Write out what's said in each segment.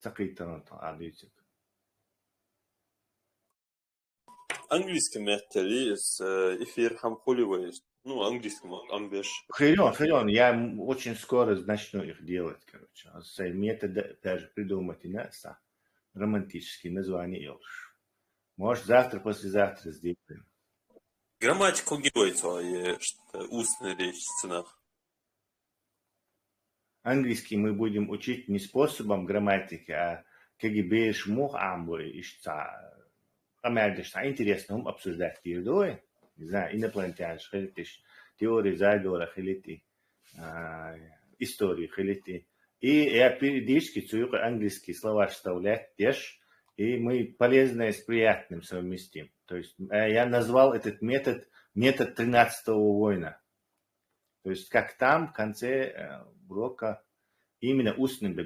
تقيتنا عاديتك Английский металли с эфир хамхоли войс. Ну, английский амбеш. Хрен, я очень скоро начну их делать, короче. Метод даже придумать иначе. Романтические названия Илш. Может, завтра, послезавтра сделаем. Грамматику гивается, устная речь в ценах. Английский мы будем учить не способом грамматики, а КГБ шмух амбой ишца. Интересно обсуждать теорию, не знаю, инопланетян, теории заговора, истории, и я периодически цую английские слова вставлять też, и мы полезное с приятным совместим. То есть я назвал этот метод 13-го воина. То есть как там в конце урока именно устным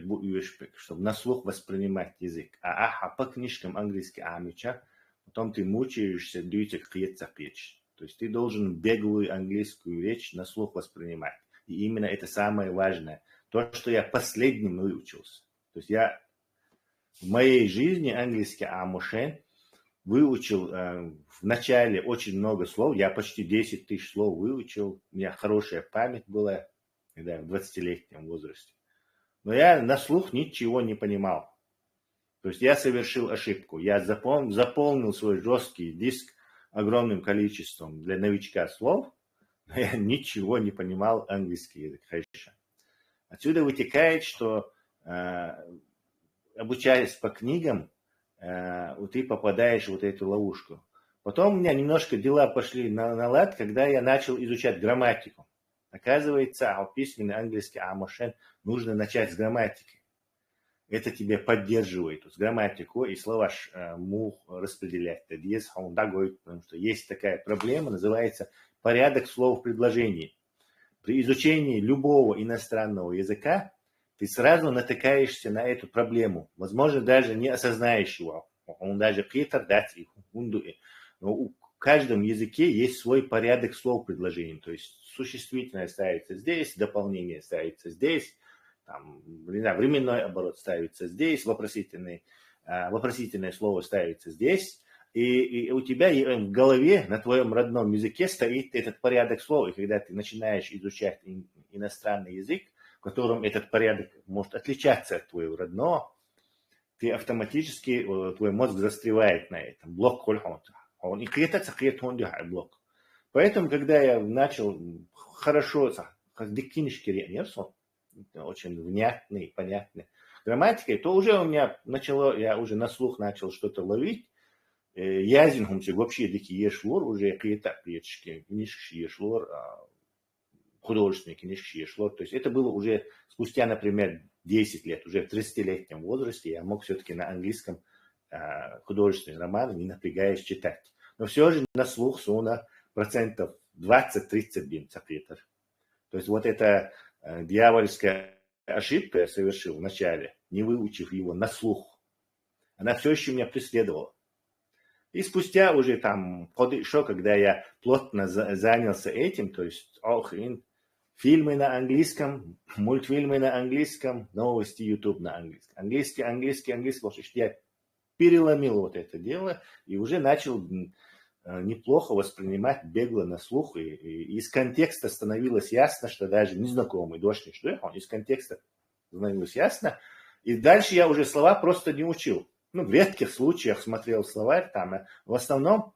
чтобы на слух воспринимать язык. А по книжкам английский амича, потом ты мучаешься, дьютик речь. То есть ты должен беглую английскую речь на слух воспринимать. И именно это самое важное. То, что я последним выучился. То есть я в моей жизни английский амушен выучил в начале очень много слов. Я почти 10 тысяч слов выучил. У меня хорошая память была в 20-летнем возрасте. Но я на слух ничего не понимал. То есть я совершил ошибку. Я заполнил свой жесткий диск огромным количеством для новичка слов, но я ничего не понимал английский язык. Отсюда вытекает, что обучаясь по книгам, ты попадаешь в вот эту ловушку. Потом у меня немножко дела пошли на лад, когда я начал изучать грамматику. Оказывается, письменный английский амошен нужно начать с грамматики. Это тебе поддерживает с грамматикой и слова мух распределять. Потому что есть такая проблема, называется порядок слов в предложении. При изучении любого иностранного языка ты сразу натыкаешься на эту проблему. Возможно, даже не осознаешь его. Он даже но в каждом языке есть свой порядок слов в предложении. То есть существительное ставится здесь, дополнение ставится здесь, там, временной оборот ставится здесь, вопросительное слово ставится здесь. И у тебя в голове, на твоем родном языке стоит этот порядок слов. И когда ты начинаешь изучать иностранный язык, в котором этот порядок может отличаться от твоего родного, ты автоматически, твой мозг застревает на этом. Блок он и блок. Поэтому, когда я начал хорошо, очень внятный, понятный грамматикой, то уже у меня я уже на слух начал что-то ловить. Язин вообще дикий ешлор, уже какие-то книжки ешлор, художественные книжки ешлор. То есть это было уже спустя, например, 10 лет, уже в 30-летнем возрасте я мог все-таки на английском художественные романы, не напрягаясь, читать. Но все же на слух сона процентов 20-30 бин запретов. То есть вот эта дьявольская ошибка я совершил в начале, не выучив его на слух. Она все еще меня преследовала. И спустя уже там, когда я плотно занялся этим, то есть фильмы на английском, мультфильмы на английском, новости YouTube на английском. Английский. Я переломил вот это дело и уже начал неплохо воспринимать бегло на слух. И из контекста становилось ясно, что даже незнакомый дошник, что из контекста становилось ясно. И дальше я уже слова просто не учил. В редких случаях смотрел словарь там. В основном,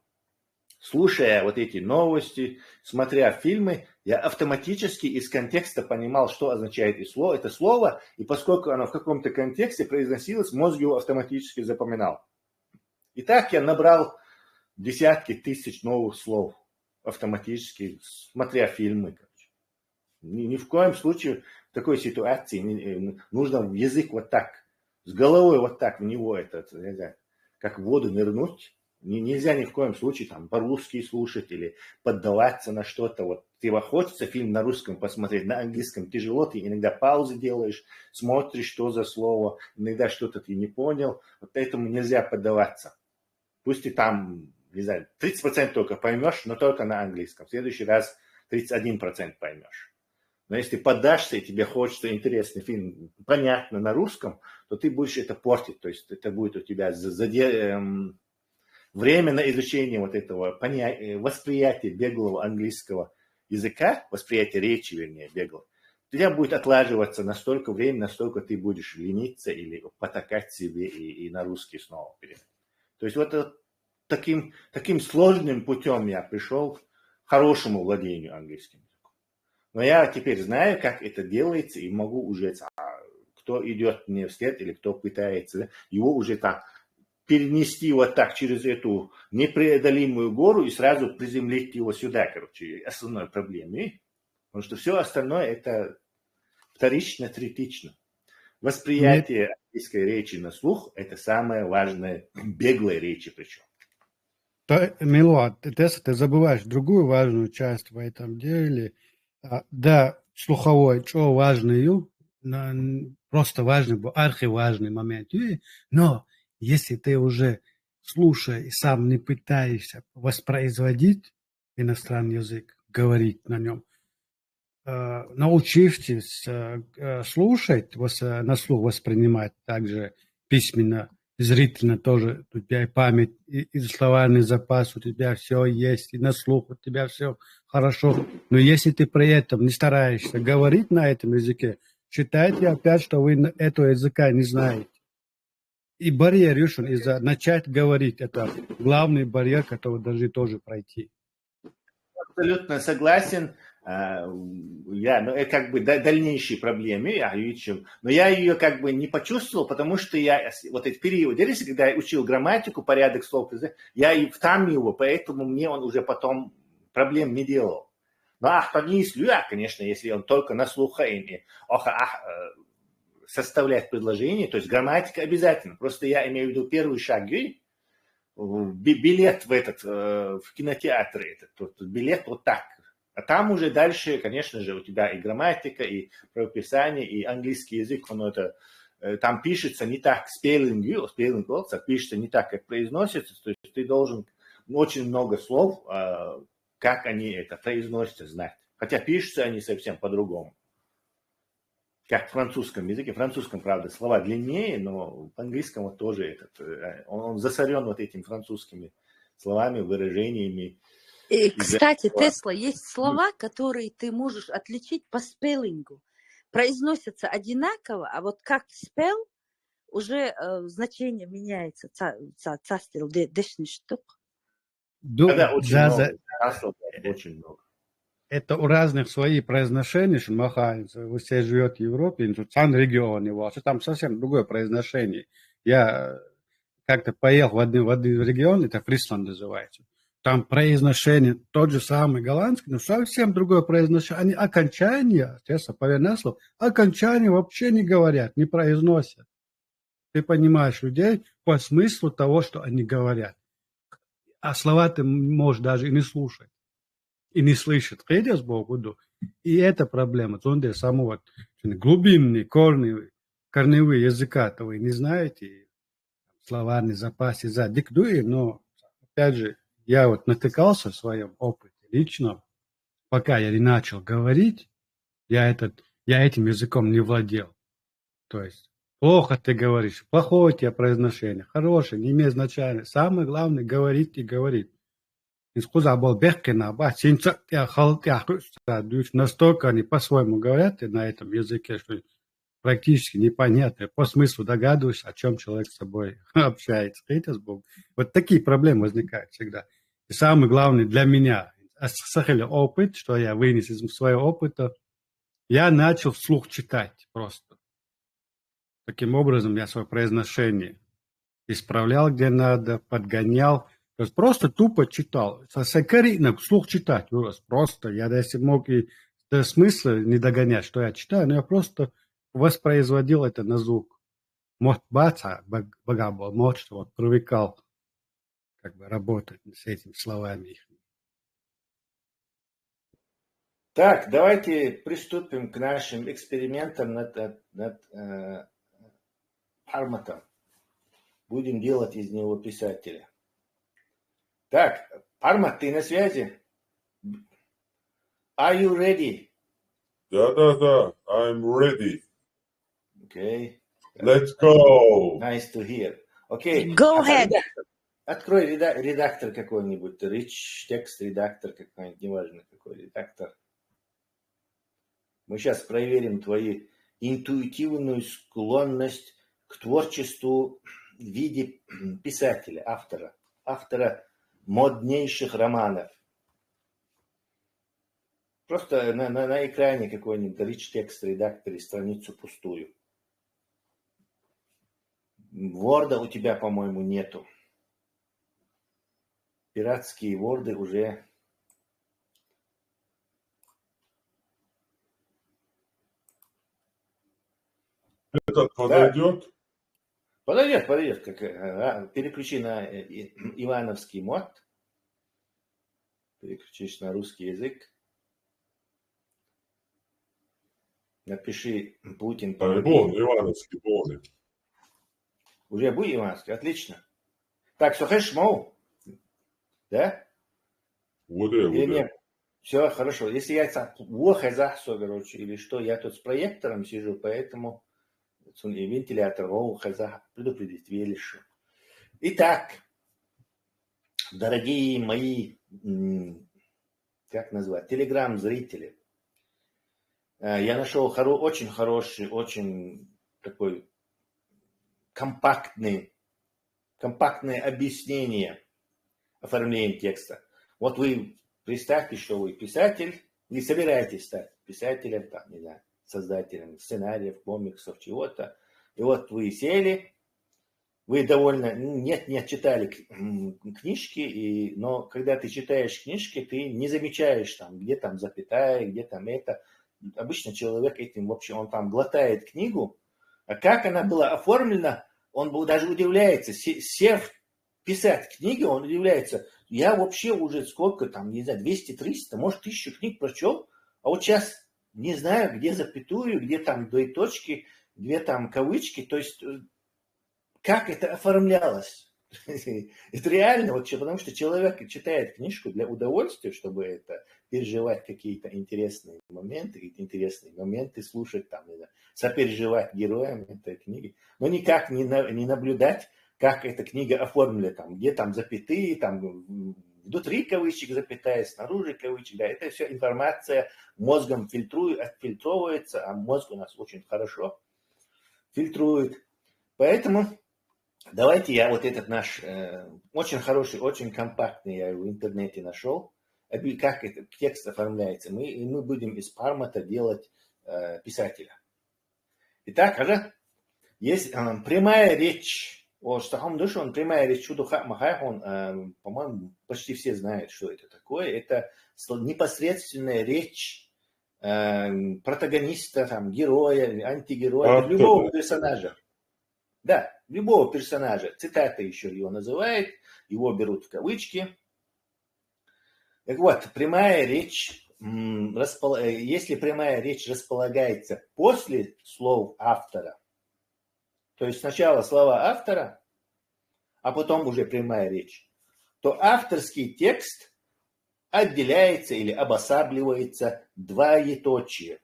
слушая вот эти новости, смотря фильмы, я автоматически из контекста понимал, что означает это слово, и поскольку оно в каком-то контексте произносилось, мозг его автоматически запоминал. И так я набрал десятки тысяч новых слов автоматически, смотря фильмы. Ни в коем случае в такой ситуации нужно язык вот так, с головой вот так в него, как в воду нырнуть. Нельзя ни в коем случае там по-русски слушать или поддаваться на что-то. Вот тебе хочется фильм на русском посмотреть, на английском тяжело, ты иногда паузы делаешь, смотришь, что за слово, иногда что-то ты не понял. Вот этому нельзя поддаваться. Пусть ты там, 30% только поймешь, но только на английском. В следующий раз 31% поймешь. Но если ты поддашься, и тебе хочется интересный фильм, понятно, на русском, то ты будешь это портить. То есть это будет у тебя время на изучение вот этого восприятия беглого английского языка, восприятие речи, вернее, беглого, у тебя будет отлаживаться настолько времени, настолько ты будешь лениться или потакать себе и на русский снова перейти. То есть вот таким сложным путем я пришел к хорошему владению английским языком. Но я теперь знаю, как это делается, и могу уже, кто идет мне вслед или кто пытается, его уже так перенести вот так через эту непреодолимую гору и сразу приземлить его сюда, короче, основной проблеме. Потому что все остальное это вторично, третично. Восприятие английской речи на слух – это самое важное, беглой речи причем. Милуа, ты забываешь другую важную часть в этом деле. Да, слуховой, что важный, просто важный, архиважный момент. Но если ты уже слушаешь и сам не пытаешься воспроизводить иностранный язык, говорить на нем, научившись слушать, на слух воспринимать также письменно, зрительно тоже, у тебя и память, и словарный запас, у тебя все есть, и на слух у тебя все хорошо. Но если ты при этом не стараешься говорить на этом языке, считайте опять, что вы этого языка не знаете. И барьер решен, начать говорить, это главный барьер, который должны тоже пройти. Абсолютно согласен. Это как бы дальнейшие проблемы, но я ее как бы не почувствовал, потому что я вот этот период, когда я учил грамматику, порядок слов, я и там его, поэтому мне он уже потом проблем не делал. Но конечно, если он только на слуха и составлять предложение, то есть грамматика обязательно. Просто я имею в виду первый шаг, билет в кинотеатр, билет вот так. А там уже дальше, конечно же, у тебя и грамматика, и правописание, и английский язык, там пишется не так, спеллинг пишется не так, как произносится, то есть ты должен очень много слов, как они это произносятся, знать. Хотя пишутся они совсем по-другому. Как в французском языке. В французском, правда, слова длиннее, но в английском вот тоже он засорен вот этими французскими словами, выражениями. И, кстати, Тесла, есть слова, которые ты можешь отличить по спеллингу. Произносятся одинаково, а вот как спел, уже значение меняется. Цастил, дешный штук. Да, очень много. Это у разных свои произношения, что махается. Вы все живете в Европе, в центре регионе, там совсем другое произношение. Я как-то поехал в один регион, это Фрисланд называется. Там произношение тот же самый голландский, но совсем другое произношение. Они окончания, честно, поверь слово, окончания вообще не говорят, не произносят. Ты понимаешь людей по смыслу того, что они говорят. А слова ты можешь даже и не слушать. И не слышать. И это проблема. Самого глубинные, корневые языка-то вы не знаете. Словарный запас диктует, но опять же, я вот натыкался в своем опыте лично, пока я не начал говорить, я этим языком не владел. То есть плохо ты говоришь, плохое у тебя произношение, хорошее, не имеет значения. Самое главное говорить и говорить. Настолько они по-своему говорят на этом языке, что практически непонятно. По смыслу догадываешься, о чем человек с собой общается. Вот такие проблемы возникают всегда. И самое главное для меня, опыт, что я вынес из своего опыта, я начал вслух читать просто. Таким образом, я свое произношение исправлял, где надо, подгонял. То есть просто тупо читал. Вслух читать. Просто. Я если мог и до смысла не догонять, что я читаю, но я просто воспроизводил это на звук. Может, может, вот привыкал как бы работать с этими словами. Так, давайте приступим к нашим экспериментам над Парматом. Будем делать из него писателя. Так, Пармат, ты на связи? Are you ready? Да. I'm ready. Okay. Let's go. Nice to hear. Окей. Go ahead. Открой редактор какой-нибудь, rich текст редактор какой-нибудь, неважно какой редактор. Мы сейчас проверим твою интуитивную склонность к творчеству в виде писателя, автора моднейших романов. Просто на экране какой-нибудь rich текст редакторе страницу пустую. Ворда у тебя, по-моему, нету. Пиратские ворды уже... Этот подойдет? Подойдет. Переключи на ивановский мод. Переключишь на русский язык. Напиши Путин. Ивановский полный. Уже будет ивановский? Отлично. Так, слухаешь, мол? Да? Или нет? Все, хорошо. Если я короче, или что, я тут с проектором сижу, поэтому вентилятор предупредить велишу. Итак, дорогие мои, как назвать, телеграм-зрители, я нашел очень хороший, очень такой компактное объяснение оформления текста. Вот вы представьте, что вы писатель, вы собираетесь стать писателем, там, не знаю, создателем сценариев, комиксов, чего-то. И вот вы сели, вы довольно, нет, читали книжки, но когда ты читаешь книжки, ты не замечаешь, там, где там запятая, где там это. Обычно человек этим, в общем, он там глотает книгу, а как она была оформлена, он даже удивляется. Сев писать книги, он удивляется. Я вообще уже сколько там, не знаю, 200-300, может, 1000 книг прочел, а вот сейчас не знаю, где запятую, где там двоеточки, где там кавычки, то есть как это оформлялось. Это реально, вот, потому что человек читает книжку для удовольствия, чтобы это переживать какие-то интересные моменты, слушать, там, не знаю, сопереживать героям этой книги, но никак не наблюдать, как эта книга оформлена, там, где там запятые, там, внутри кавычек запятая, снаружи кавычек, да, это все информация мозгом отфильтровывается, а мозг у нас очень хорошо фильтрует. Поэтому давайте я вот этот наш очень хороший, очень компактный, я его в интернете нашел, как этот текст оформляется. Мы будем из Пармата делать писателя. Итак, есть прямая речь. Прямая речь Чудуха Махайхон, по-моему, почти все знают, что это такое. Это непосредственная речь протагониста, там, героя, антигероя, любого персонажа. Да, любого персонажа. Цитата еще его называют, его берут в кавычки. Так вот, прямая речь, если прямая речь располагается после слов автора, то есть сначала слова автора, а потом уже прямая речь, то авторский текст отделяется или обосабливается двоеточие.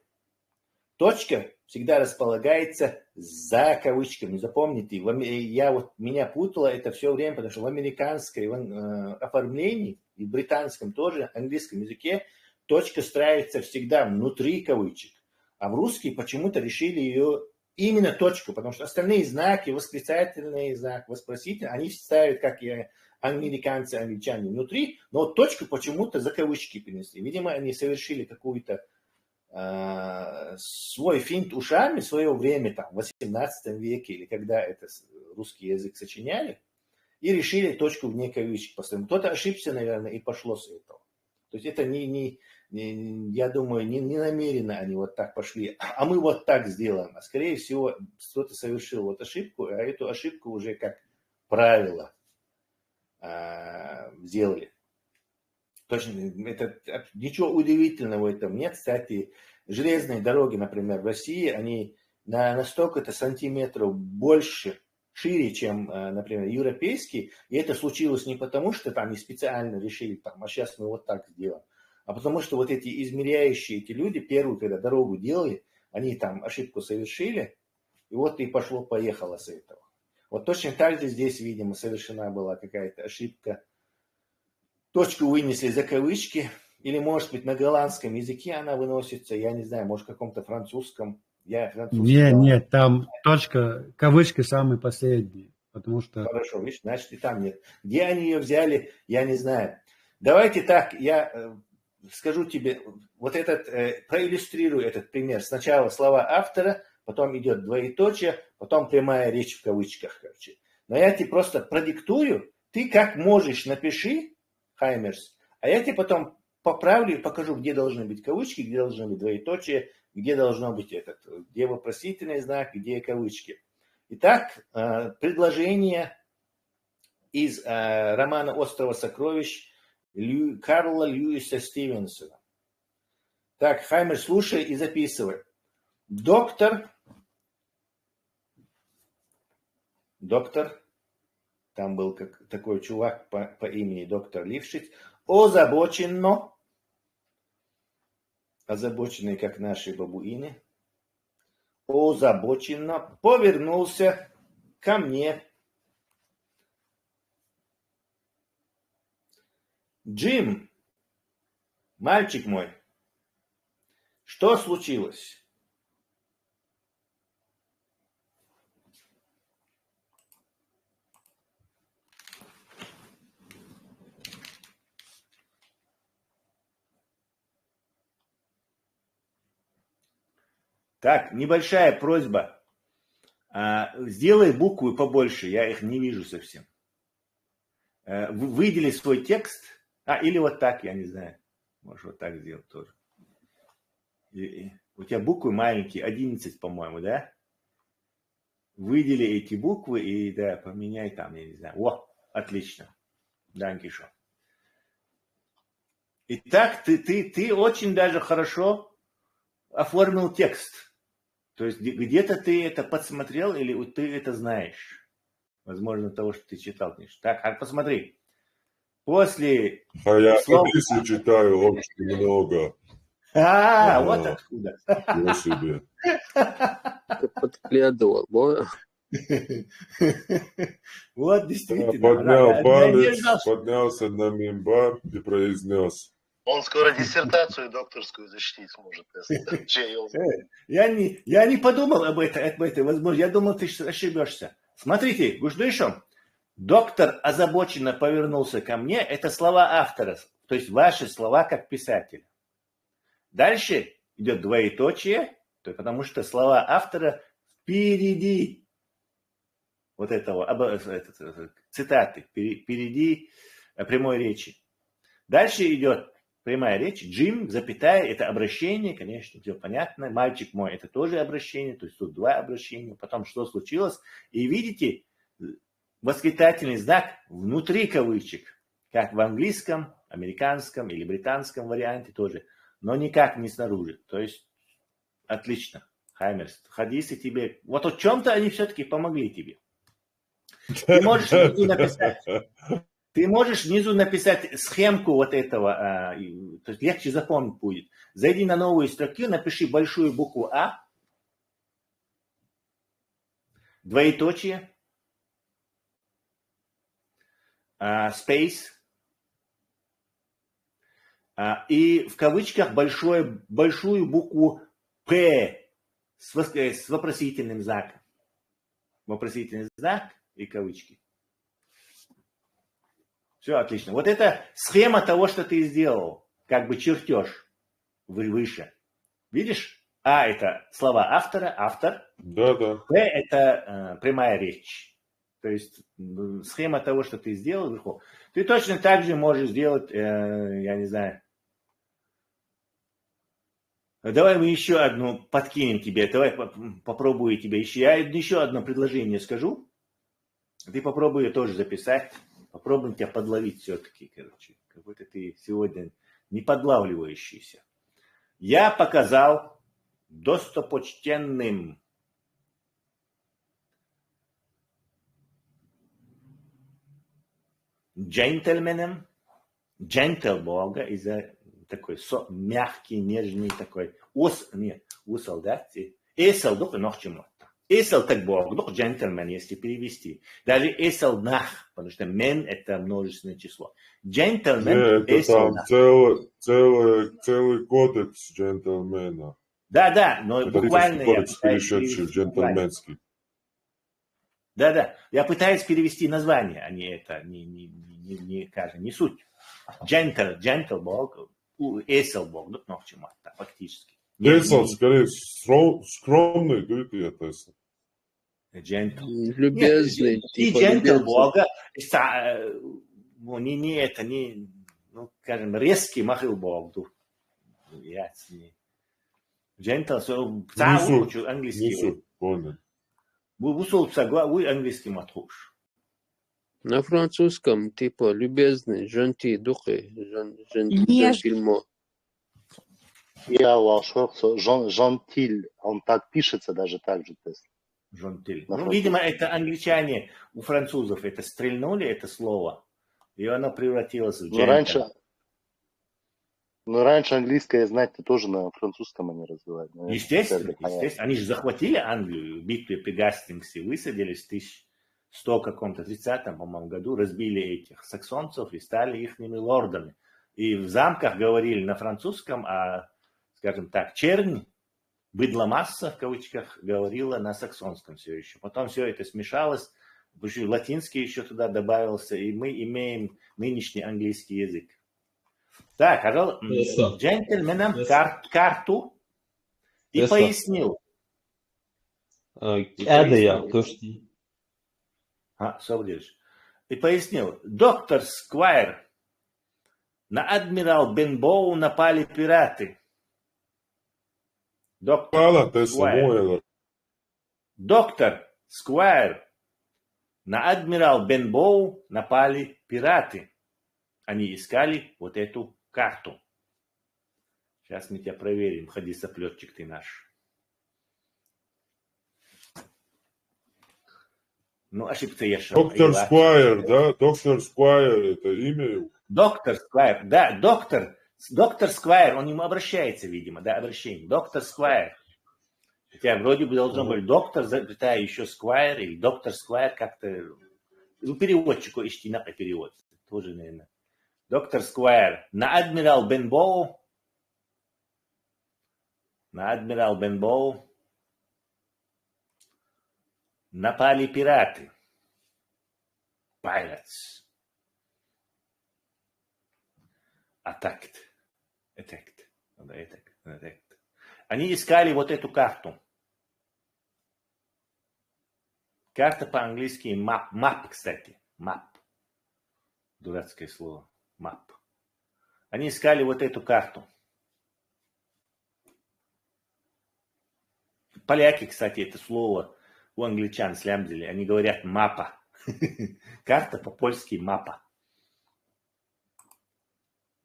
Точка всегда располагается за кавычками. Запомните, меня путало это все время, потому что в американском оформлении, и в британском тоже, английском языке, точка ставится всегда внутри кавычек. А в русский почему-то решили ее именно точку, потому что остальные знаки, восклицательный знак, вопросительный, они ставят, как и американцы, англичане, внутри, но вот точку почему-то за кавычки перенесли. Видимо, они совершили какую-то свой финт ушами в свое время, там, в 18 веке, или когда это русский язык сочиняли, и решили точку вне кавычек поставить. Кто-то ошибся, наверное, и пошло с этого. То есть это я думаю, не намеренно они вот так пошли, а мы вот так сделаем. А скорее всего, кто-то совершил вот ошибку, а эту ошибку уже как правило сделали. Точно, ничего удивительного в этом нет. Кстати, железные дороги, например, в России, они на столько-то сантиметров больше, шире, чем, например, европейские. И это случилось не потому, что там не специально решили, там, а сейчас мы вот так сделаем. А потому что вот эти измеряющие эти люди, первые, когда дорогу делали, они там ошибку совершили, и вот и пошло-поехало с этого. Вот точно так же здесь, видимо, совершена была какая-то ошибка. Точку вынесли за кавычки, или, может быть, на голландском языке она выносится, я не знаю, может, в каком-то французском. Я французский. Нет, там точка, кавычки самый последний, потому что... Хорошо, видишь, значит, и там нет. Где они ее взяли, я не знаю. Давайте так, я скажу тебе, вот проиллюстрирую этот пример. Сначала слова автора, потом идет двоеточие, потом прямая речь в кавычках, короче. Но я тебе просто продиктую, ты как можешь напиши, Хаймерс, а я тебе потом поправлю и покажу, где должны быть кавычки, где должны быть двоеточие, где должно быть где вопросительный знак, где кавычки. Итак, предложение из романа «Остров сокровищ» Карла Льюиса Стивенсона. Так, Хаймер, слушай и записывай. Доктор, там был такой чувак по имени доктор Лившиц, озабоченный, как наши бабуины, озабоченно повернулся ко мне. Джим, мальчик мой, что случилось? Так, небольшая просьба. Сделай буквы побольше, я их не вижу совсем. Выдели свой текст. Или вот так, я не знаю. Можешь вот так сделать тоже. У тебя буквы маленькие, 11, по-моему, да? Выдели эти буквы и да, поменяй там, я не знаю. О, отлично. Данкишо. Итак, ты очень даже хорошо оформил текст. То есть где-то ты это подсмотрел или ты это знаешь. Возможно, того, что ты читал книжку. Так, посмотри. После Я слов... хадисы читаю очень много. Вот откуда. Ничего себе. Подглядывал, Вот действительно. Поднял палец, поднялся на мимбар и произнес. Он скоро диссертацию докторскую защитить сможет. Я не подумал об этой возможности. Я думал, ты ошибешься. Смотрите, Гуждышем, доктор озабоченно повернулся ко мне. Это слова автора, то есть ваши слова как писателя. Дальше идет двоеточие, потому что слова автора впереди вот этого цитаты, впереди прямой речи. Дальше идет прямая речь. Джим, запятая, это обращение, конечно, все понятно. Мальчик мой, это тоже обращение, то есть тут два обращения. Потом, что случилось. И видите, восклицательный знак внутри кавычек, как в английском, американском или британском варианте тоже, но никак не снаружи. То есть, отлично. Хаймерс, хадисы тебе, вот в чем-то они все-таки помогли тебе. Ты можешь внизу написать. Ты можешь внизу написать схемку вот этого, то есть легче запомнить будет. Зайди на новую строку, напиши большую букву А, двоеточие, space, и в кавычках большую букву П с вопросительным знаком. Вопросительный знак и кавычки. Все отлично. Вот это схема того, что ты сделал. Как бы чертеж выше. Видишь? А это слова автора, автор. Да. П это прямая речь. То есть схема того, что ты сделал вверху. Ты точно так же можешь сделать, я не знаю. Давай мы еще одну подкинем тебе. Давай попробую тебе еще. Я еще одно предложение скажу. Ты попробуй ее тоже записать. Попробуем тебя подловить все-таки, короче. Какой-то ты сегодня не подлавливающийся. Я показал достопочтенным джентльменам, джентл Бога, такой мягкий, нежный такой. Усал, да? Эсал, дух, ног чему. Эсал так бог, дух, джентльмен, если перевести. Даже эсал нах, потому что мен это множественное число. Джентльмен, это эсал там нах. целый кодекс джентльмена. Да, но Это буквально я кодекс пытаюсь перешедший перевести название. джентльменский. Да, я пытаюсь перевести название, а не это, не суть. Gentle бог, эсел бог, ну, к чему это, фактически. Эсел, скорее, скромный, говорит, и это эсел. Gentle. Любезный, Нет, типа gentle любезный. бога, ну, скажем, резкий махил бог. Gentle, учу английский. Несут, понял. Вы английский матруш. На французском, типа любезный, gentil, духи, Нежный. жентильмо. Я волшеб, Жонтиль, он так пишется даже так же, тест. Жонтиль. На Ну, видимо, это англичане, у французов это стрельнули, это слово, и оно превратилось в gentle. Но раньше английское знать-то тоже на французском они развивают. Естественно. Они же захватили Англию в битве при Гастингсе, высадились в 1130, по-моему, году, разбили этих саксонцев и стали ихними лордами. И в замках говорили на французском, а, скажем так, чернь, быдломасса, в кавычках, говорила на саксонском все еще. Потом все это смешалось, латинский еще туда добавился, и мы имеем нынешний английский язык. Так, джентльменам карту и пояснил. И пояснил. Доктор Сквайр, на адмирал Бенбоу напали пираты. Доктор Сквайр, на адмирал Бенбоу напали пираты. Они искали вот эту карту. Сейчас мы тебя проверим. Ходи, соплетчик ты наш. Ну, ошибся я. Доктор Сквайр, да? Доктор Сквайр, это имя его? Доктор Сквайр, да, доктор Сквайр, он ему обращается, видимо, да, обращение. Доктор Сквайр. Хотя вроде бы должен быть доктор, запятая еще Сквайр, или доктор Сквайр как-то... Ну, переводчику ищите на перевод. Тоже, наверное. Доктор Сквайр. На адмирал Бенбоу напали пираты. Pirates. Attacked. Они искали вот эту карту. Карта по-английски map, кстати. Map. Дурацкое слово. Map. Они искали вот эту карту. Поляки, кстати, это слово у англичан слямзили. Они говорят мапа. Карта по-польски мапа.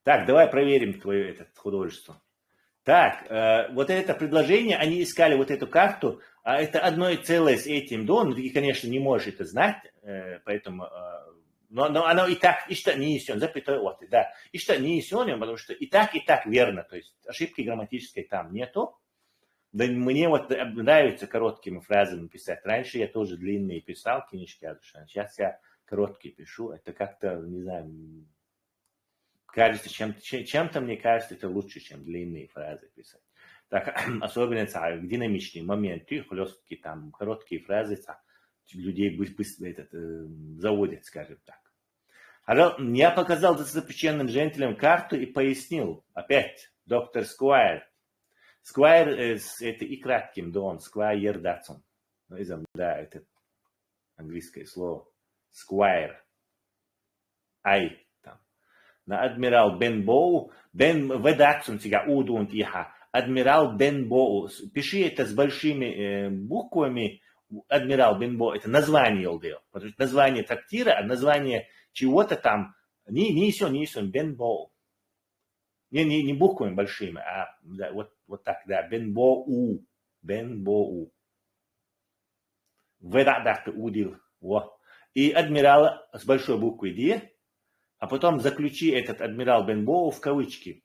Так, давай проверим твое художество. Так, вот это предложение, они искали вот эту карту, а это одно целое с этим, да, ну ты, конечно, не можешь это знать, поэтому, но оно и так, и что не несен, запятой вот, да, и что не несен, потому что и так верно, то есть ошибки грамматической там нету. Да мне вот нравится короткими фразами писать. Раньше я тоже длинные писал книжки, а сейчас я короткие пишу. Это как-то, не знаю, кажется, чем-то мне кажется, это лучше, чем длинные фразы писать. Так, особенно динамичные моменты, хлесткие там, короткие фразы, людей быстро заводят, скажем так. Я показал достопочтенным жителям карту и пояснил. Опять, доктор Сквайр. Сквайр это и кратким, да, он сквайр датсон. Да, это английское слово. Сквайр. Ай. На адмирал Бенбоу, ведатсон тебя удунт иха. Адмирал Бенбоу. Пиши это с большими буквами. Адмирал Бенбоу. Это название ЛДЛ. Название трактира, а название чего-то там. Не сон, Бенбоу. Не буквами большими, а да, вот так, да. Бенбоу. Ведатсон удил. И адмирал с большой буквы Д. А потом заключи этот адмирал Бенбоу в кавычки.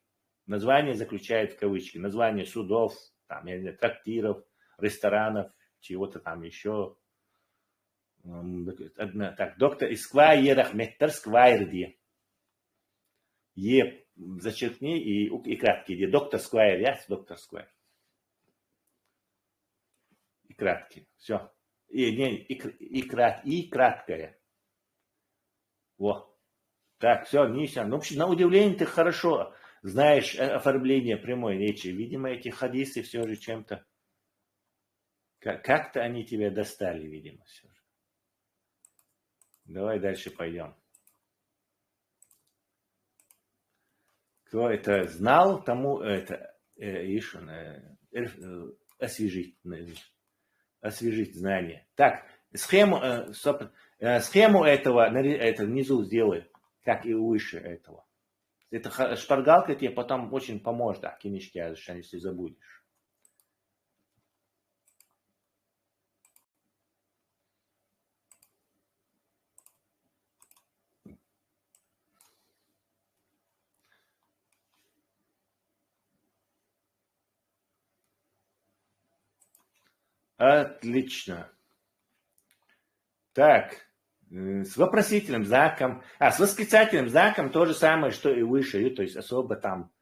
Название заключает в кавычки. Название судов, там, я не знаю, трактиров, ресторанов, чего-то там еще. Так, доктор Исквайер Ахметтер Сквайрди. Е зачеркни и краткий. Где доктор Сквайр, я доктор Сквайр. И краткий. Все. И краткое. Во. Так, все, Ниша. Ну, на удивление ты хорошо знаешь оформление прямой речи. Видимо, эти хадисы все же чем-то... Как-то они тебя достали, видимо, все же. Давай дальше пойдем. Кто это знал, тому это освежить знание. Так, схему этого это внизу сделай, как и выше этого. Это шпаргалка тебе потом очень поможет, книжки, если забудешь. Отлично. Так, с вопросительным знаком, с восклицательным знаком то же самое, что и выше, то есть особо там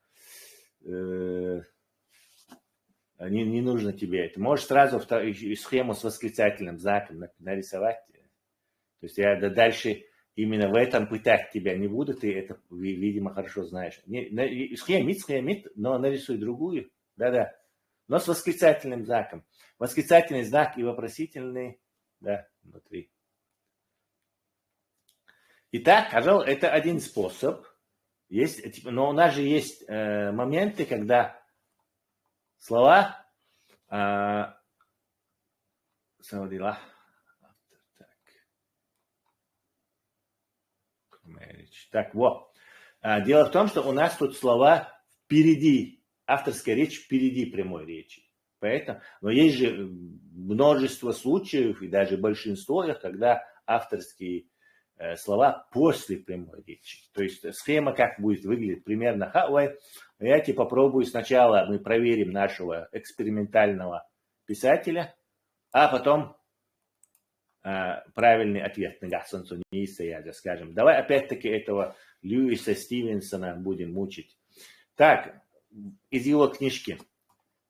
не нужно тебе это. Можешь сразу схему с восклицательным знаком нарисовать. То есть я дальше именно в этом пытать тебя не буду, ты это, видимо, хорошо знаешь. Схемит, но нарисуй другую. Да-да. Но с восклицательным знаком. Восклицательный знак и вопросительный, да, внутри. Итак, пожалуй, это один способ. Есть, но у нас же есть моменты, когда слова так, вот. Дело в том, что у нас тут слова впереди, авторская речь впереди прямой речи. Поэтому, но есть же множество случаев, и даже большинство их, когда авторские слова после прямой речи. То есть схема как будет выглядеть примерно. Я попробую сначала, мы проверим нашего экспериментального писателя, а потом правильный ответ на скажем. Давай опять-таки этого Льюиса Стивенсона будем мучить. Так, из его книжки.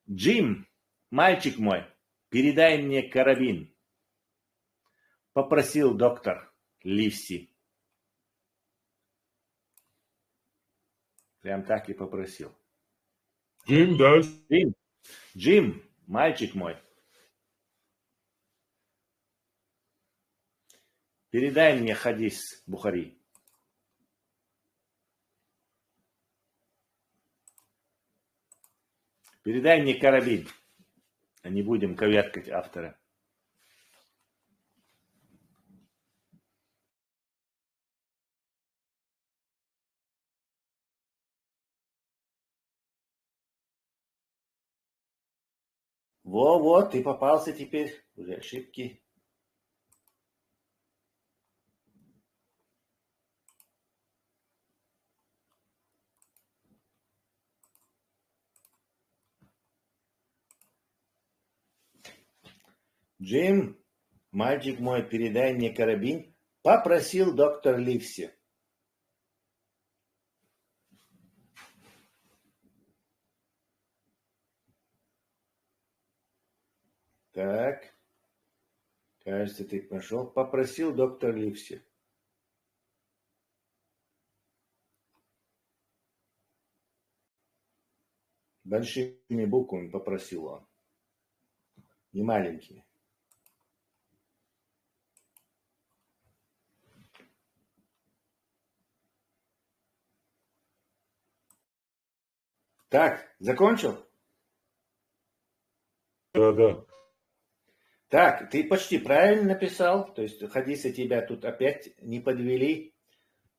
Джим, мальчик мой, передай мне карабин. Попросил доктор Ливси. Прям так и попросил. Джим, да? Джим, мальчик мой. Передай мне хадис Бухари. Передай мне карабин. Не будем коверкать автора. Вот, ты попался теперь. Уже ошибки. Джим, мальчик мой, передай мне карабин. Попросил доктор Ливси. Так. Кажется, ты пошел. Попросил доктор Ливси. Большими буквами попросил он. Не маленькими. Так, закончил? Да. Так, ты почти правильно написал. То есть хадисы тебя тут опять не подвели.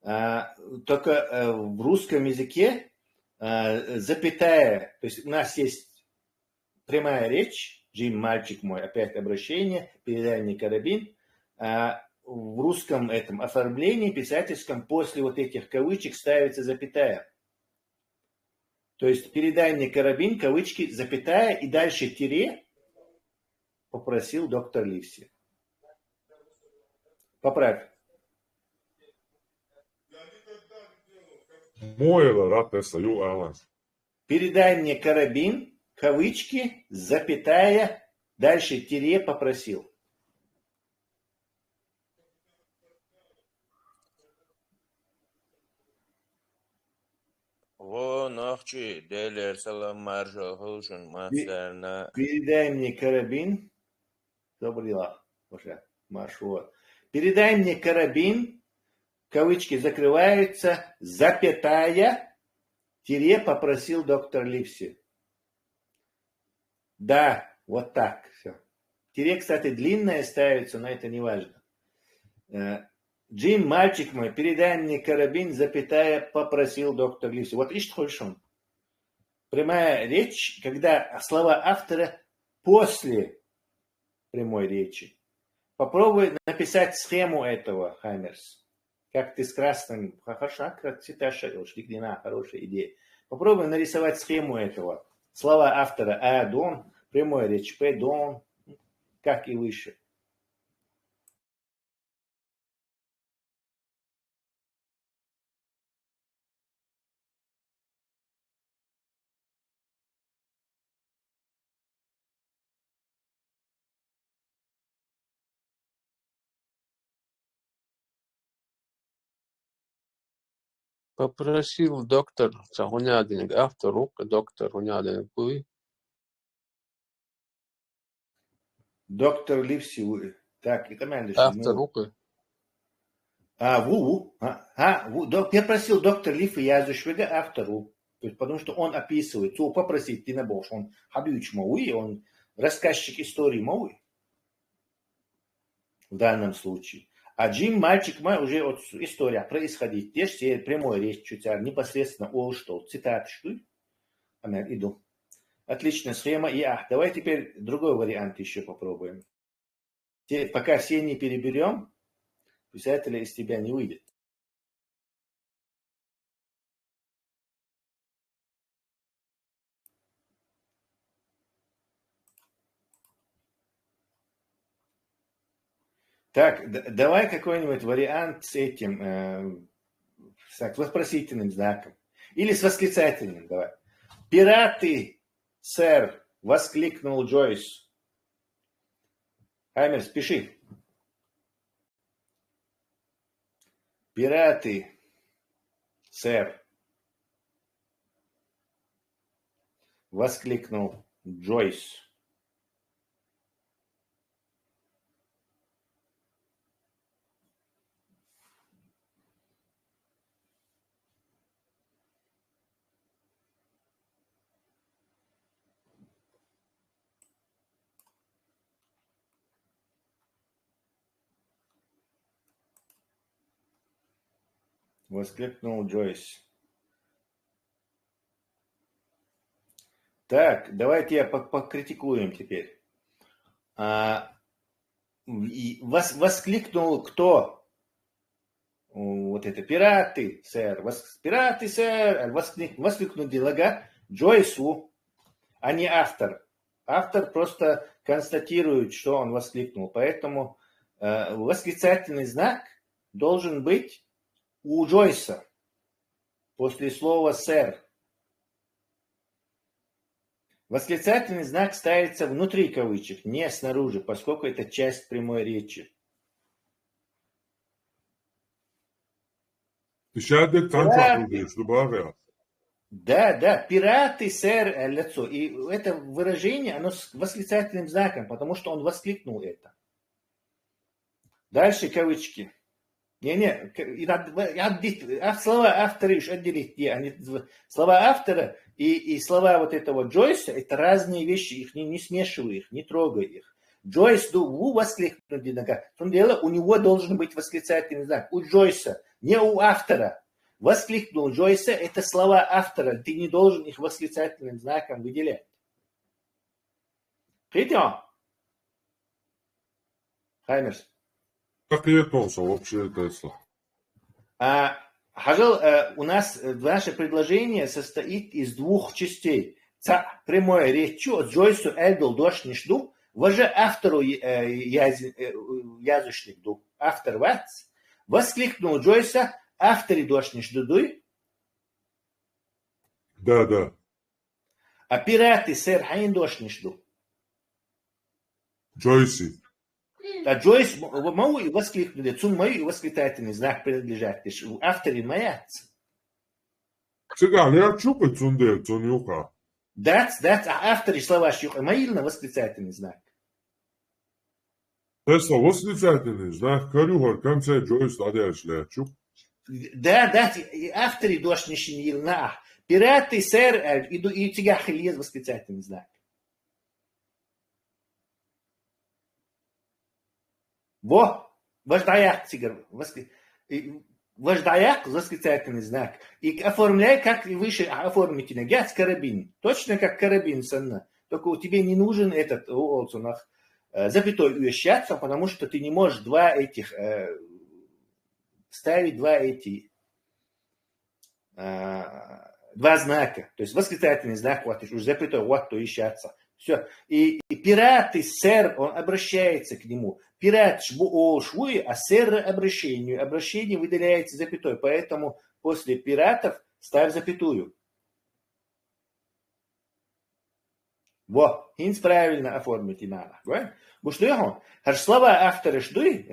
Только в русском языке запятая. То есть у нас есть прямая речь. Джим, мальчик мой, опять обращение. Передай мне карабин. В русском этом оформлении писательском после вот этих кавычек ставится запятая. То есть передай мне карабин, кавычки, запятая и дальше тире, попросил доктор Ливси. Поправь. Моела ратеса ю алас. Передай мне карабин, кавычки, запятая, дальше тире попросил. Передай мне карабин. Добрый лах, уже маршрут. Передай мне карабин, кавычки закрываются, запятая, тире попросил доктор Ливси. Да, вот так все. Тире, кстати, длинное ставится, но это не важно. Джим, мальчик мой, передай мне карабин, запятая, попросил доктор Ливси. Вот ишь он. Прямая речь, когда слова автора после прямой речи. Попробуй написать схему этого, Хаймерс. Как ты с красным, хорошо, хорошая идея. Попробуй нарисовать схему этого. Слова автора А, дон, прямой речь, П, дон, как и выше. Попросил доктор Цагунядин, автор рук, доктор Гунядин, куй. Доктор Ливси. Так, это мендиш. Автор руки. Я просил доктор Лифи Язушвега автору. То есть, потому что он описывает. То попросить ты на Бог. Он хабюч мауи, он рассказчик истории мауи. В данном случае. А Джим, мальчик мой, уже вот история происходит. Те же прямой речь чуть непосредственно о что. Цитаты что? Иду. Отличная схема. Давай теперь другой вариант еще попробуем. Пока все не переберем, писателя из тебя не выйдет. Так, давай какой-нибудь вариант с этим, с вопросительным знаком. Или с восклицательным, давай. «Пираты, сэр!» — воскликнул Джойс. Хаймер, спеши. «Пираты, сэр!» — воскликнул Джойс. Воскликнул Джойс. Так, давайте я покритикуем теперь. Воскликнул кто? Вот это пираты, сэр. Пираты, сэр. Воскликнул делага Джойсу, а не автор. Автор просто констатирует, что он воскликнул. Поэтому восклицательный знак должен быть у Джойса после слова «сэр». Восклицательный знак ставится внутри кавычек, не снаружи, поскольку это часть прямой речи. Да, пираты, сэр, лицо. И это выражение, оно с восклицательным знаком, потому что он воскликнул это. Дальше кавычки. Слова автора отделить. Слова автора и слова вот этого Джойса, это разные вещи, их не смешивай их, не трогай их. Джойс, воскликнул, в том дело, у него должен быть восклицательный знак. У Джойса, не у автора. Воскликнул Джойса, это слова автора, ты не должен их восклицательным знаком выделять. Видите? Хаймерс. Как я тоже вообще это? у нас наше предложение состоит из двух частей. Прямое речь, Джойсу Эльдл дошнишду, важе автору язычнику, автор вац, воскликнул Джойса, авторе дошнишду дуй. Да. А пираты сэр хайн дошнишду. Джойси. А Джойс могу и воскликнуть, цун мою и восклицательный знак принадлежат. Авторе маяц. Сега, я чупай цунде, цунюха. That's, а авторе слова шьюха маильна восклицательный знак. Тесла восклицательный знак, карюха, в конце Джойс надеешь лячуп. Да, авторе дошнишин илна. Пираты сэр и тигах ильез восклицательный знак. Вождаяк, тигр, вождаяк, восклицательный знак. И оформляй, как и выше оформите на гяц карабин. Точно как карабин санна. Только тебе не нужен этот запятой уещаться, потому что ты не можешь ставить два знака. То есть восклицательный знак, вот уже запятой, вот то ищаться. Все. И пираты, сэр, он обращается к нему. Пират швуи, а сэр обращению. Обращение выделяется запятой. Поэтому после пиратов ставь запятую. Хинц правильно оформить и надо. Потому что слова автора ждуй,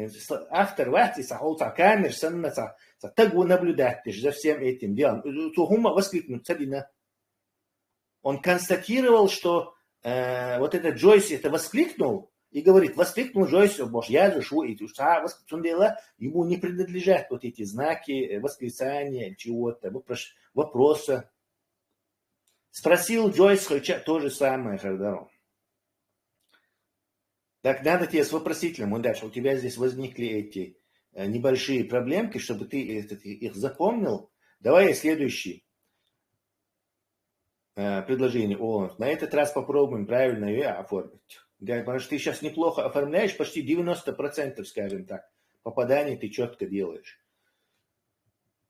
автор вати сахолца камер, саннаца, тагу наблюдать за всем этим делом. Тухума воскликнут цадина. Он констатировал, что вот этот Джойс это воскликнул, и говорит, воскликнул Джойс, боже, я же шо, ему не принадлежат вот эти знаки восклицания, чего-то, вопроса. Спросил Джойс то же самое, когда. Так надо тебе с вопросительным, он дальше, у тебя здесь возникли эти небольшие проблемки, чтобы ты их запомнил. Давай следующий предложение. На этот раз попробуем правильно ее оформить. Потому что ты сейчас неплохо оформляешь, почти 90%, скажем так, попаданий ты четко делаешь.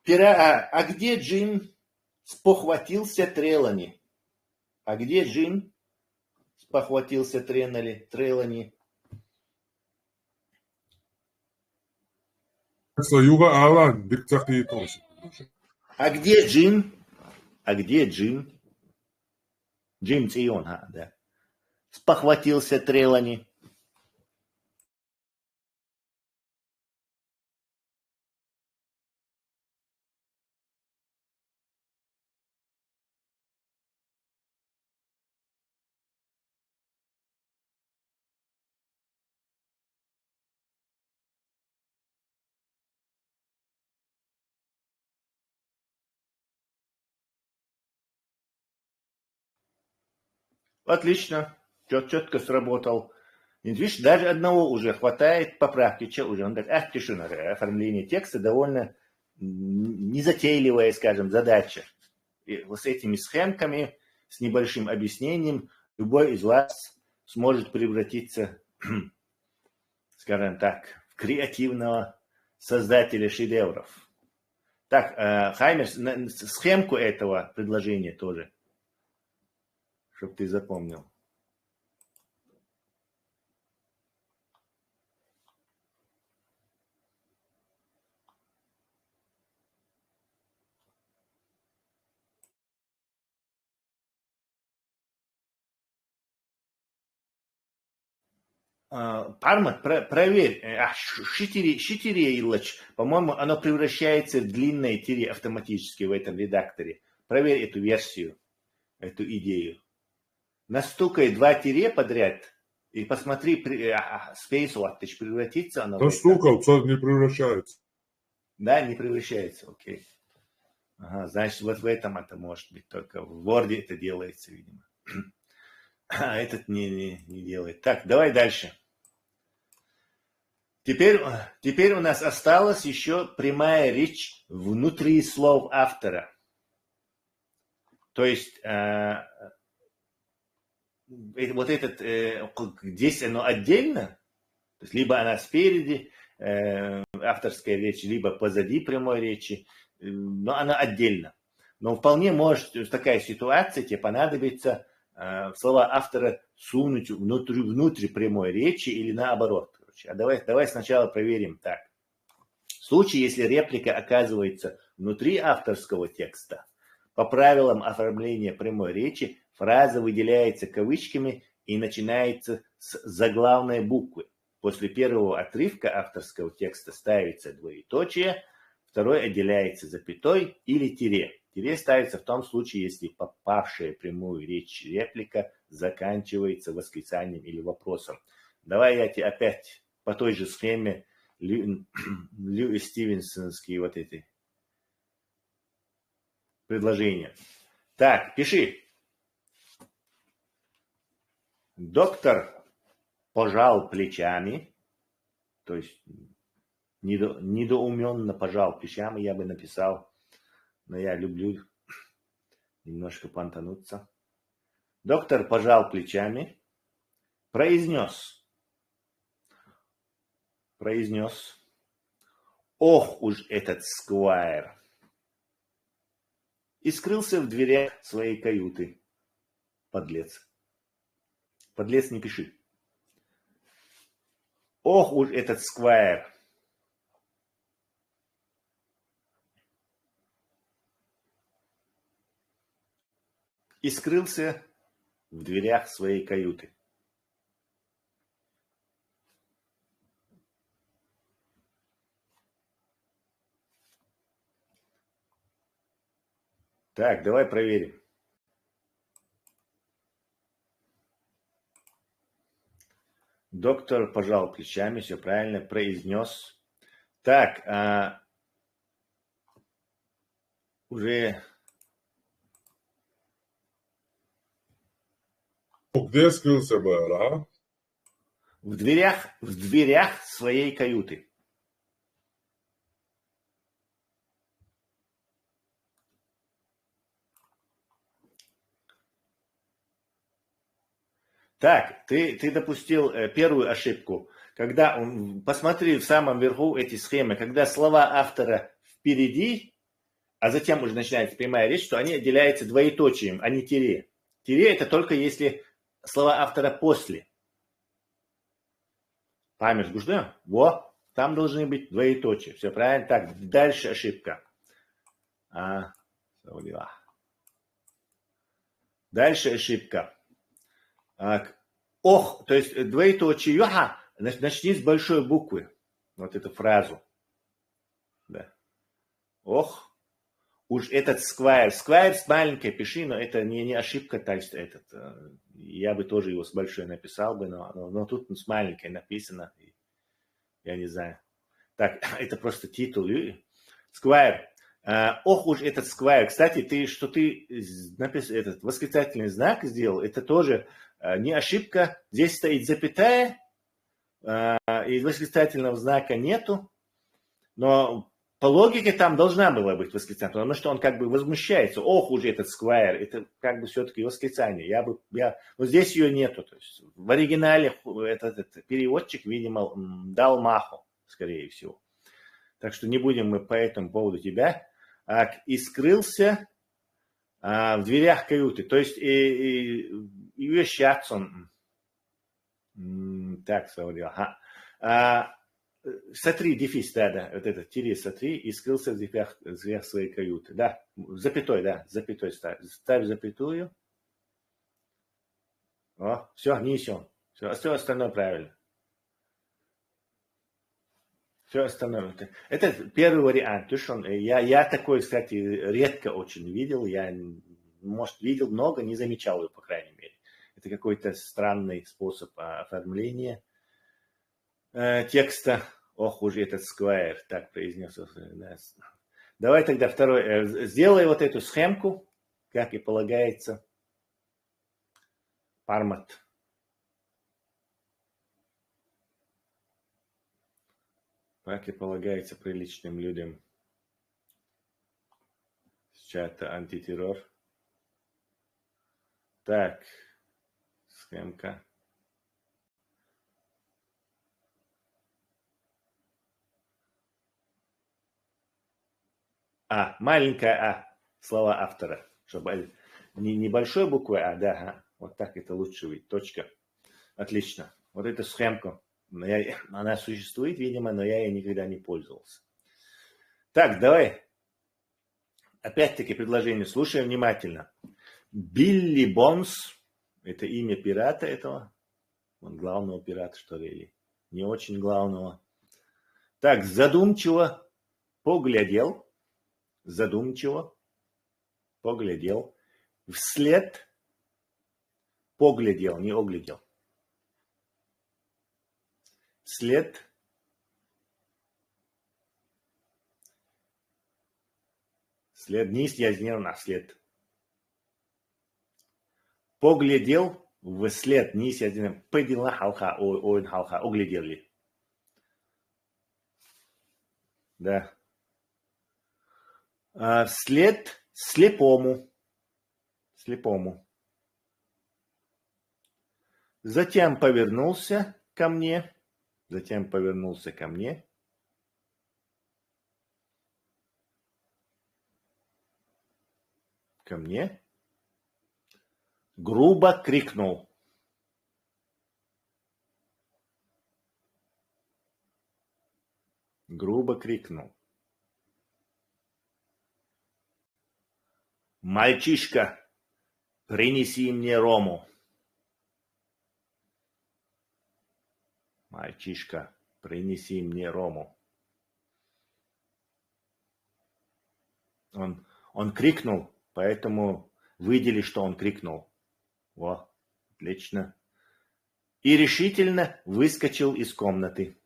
А где Джин спохватился Трелани? А где Джин спохватился Трелани? А где Джин? Джим Цион, да. Спохватился Трелани. Отлично. Четко сработал. Видишь, даже одного уже хватает поправки. Уже он говорит, оформление текста довольно незатейливая, скажем, задача. И вот с этими схемками, с небольшим объяснением, любой из вас сможет превратиться, скажем так, в креативного создателя шедевров. Так, Хаймер, схемку этого предложения тоже, чтобы ты запомнил. Пармат, проверь, шитире Иллач, по-моему, оно превращается в длинное тире автоматически в этом редакторе. Проверь эту версию, эту идею. Настукай 2 тире подряд и посмотри, Space Wattage превратится оно. Настукал, не превращается. Да, не превращается, окей. Ага, значит, вот в этом это может быть, только в Word это делается, видимо. А этот не делает. Так, давай дальше. Теперь у нас осталась еще прямая речь внутри слов автора. То есть вот этот, здесь оно отдельно, то есть либо она спереди, авторская речь, либо позади прямой речи, но она отдельно. Но вполне может такая ситуация, тебе понадобится слова автора сунуть внутрь прямой речи или наоборот. Короче. А давай сначала проверим так. В случае, если реплика оказывается внутри авторского текста, по правилам оформления прямой речи фраза выделяется кавычками и начинается с заглавной буквы. После первого отрывка авторского текста ставится двоеточие, второй отделяется запятой или тире. Тире ставится в том случае, если попавшая в прямую речь реплика заканчивается восклицанием или вопросом. Давай я тебе опять по той же схеме Льюис Стивенсонские вот эти предложения. Так, пиши. Доктор пожал плечами, то есть недоуменно пожал плечами, я бы написал, но я люблю немножко понтануться. Доктор пожал плечами, произнес, ох уж этот сквайр, и скрылся в дверях своей каюты. Подлец. Подлец не пиши. Ох уж этот сквайр. И скрылся в дверях своей каюты. Так, давай проверим. Доктор пожал плечами, все правильно произнес. Так, уже... Где скрылся был, а? В дверях своей каюты. Так, ты допустил первую ошибку. Когда, посмотри в самом верху эти схемы, когда слова автора впереди, а затем уже начинается прямая речь, то они отделяются двоеточием, а не тире. Тире это только если слова автора после. Память гужда? Во, там должны быть двоеточия. Все правильно? Так, дальше ошибка. Дальше ошибка. Ох, то есть двоеточие, начни с большой буквы. Вот эту фразу. Да. Ох, уж этот сквайр. Сквайр с маленькой пиши, но это не ошибка. То есть я бы тоже его с большой написал бы, но тут с маленькой написано. Я не знаю. Так, это просто титул. Сквайр. Ох уж этот сквайр. Кстати, ты написал этот восклицательный знак сделал, это тоже не ошибка. Здесь стоит запятая, и восклицательного знака нету. Но по логике там должна была быть восклицательная, потому что он как бы возмущается. Ох уж этот сквайр. Это как бы все-таки восклицание. Но здесь ее нету. То есть в оригинале этот переводчик, видимо, дал маху, скорее всего. Так что не будем мы по этому поводу тебя. И скрылся в дверях каюты. То есть вещаться он. Так, говорил. Сотри дефис, да, вот это тире сотри, и скрылся в дверях своей каюты. Да, запятой ставь. Ставь запятую. О, все, несем. Все остальное правильно. Все остальное. Это первый вариант. Я такой, кстати, редко очень видел. Я, может, видел много, не замечал его, по крайней мере. Это какой-то странный способ оформления текста. Ох уж этот сквайр. Так произнес. Давай тогда второй. Сделай вот эту схемку, как и полагается. Пармат. Как и полагается приличным людям с чата антитеррор. Так, схемка. Маленькая А, слова автора, чтобы не большой буквой А, да, ага. Вот так это лучше видеть, точка. Отлично. Вот эту схемку, она существует, видимо, но я ей никогда не пользовался. Так, давай. Опять-таки предложение, слушай внимательно. Билли Бонс, это имя пирата этого, он главного пирата, что ли, или не очень главного. Так, задумчиво поглядел, вслед поглядел, не оглядел. Вслед низ я сделал на след. Поглядел вслед низ я сделал. Подела халха, ой, халха, оглядел ли. Да. Вслед слепому. Затем повернулся ко мне. Грубо крикнул. Мальчишка, принеси мне рому. Он крикнул, поэтому выдели, что он крикнул. Во, отлично. И решительно выскочил из комнаты.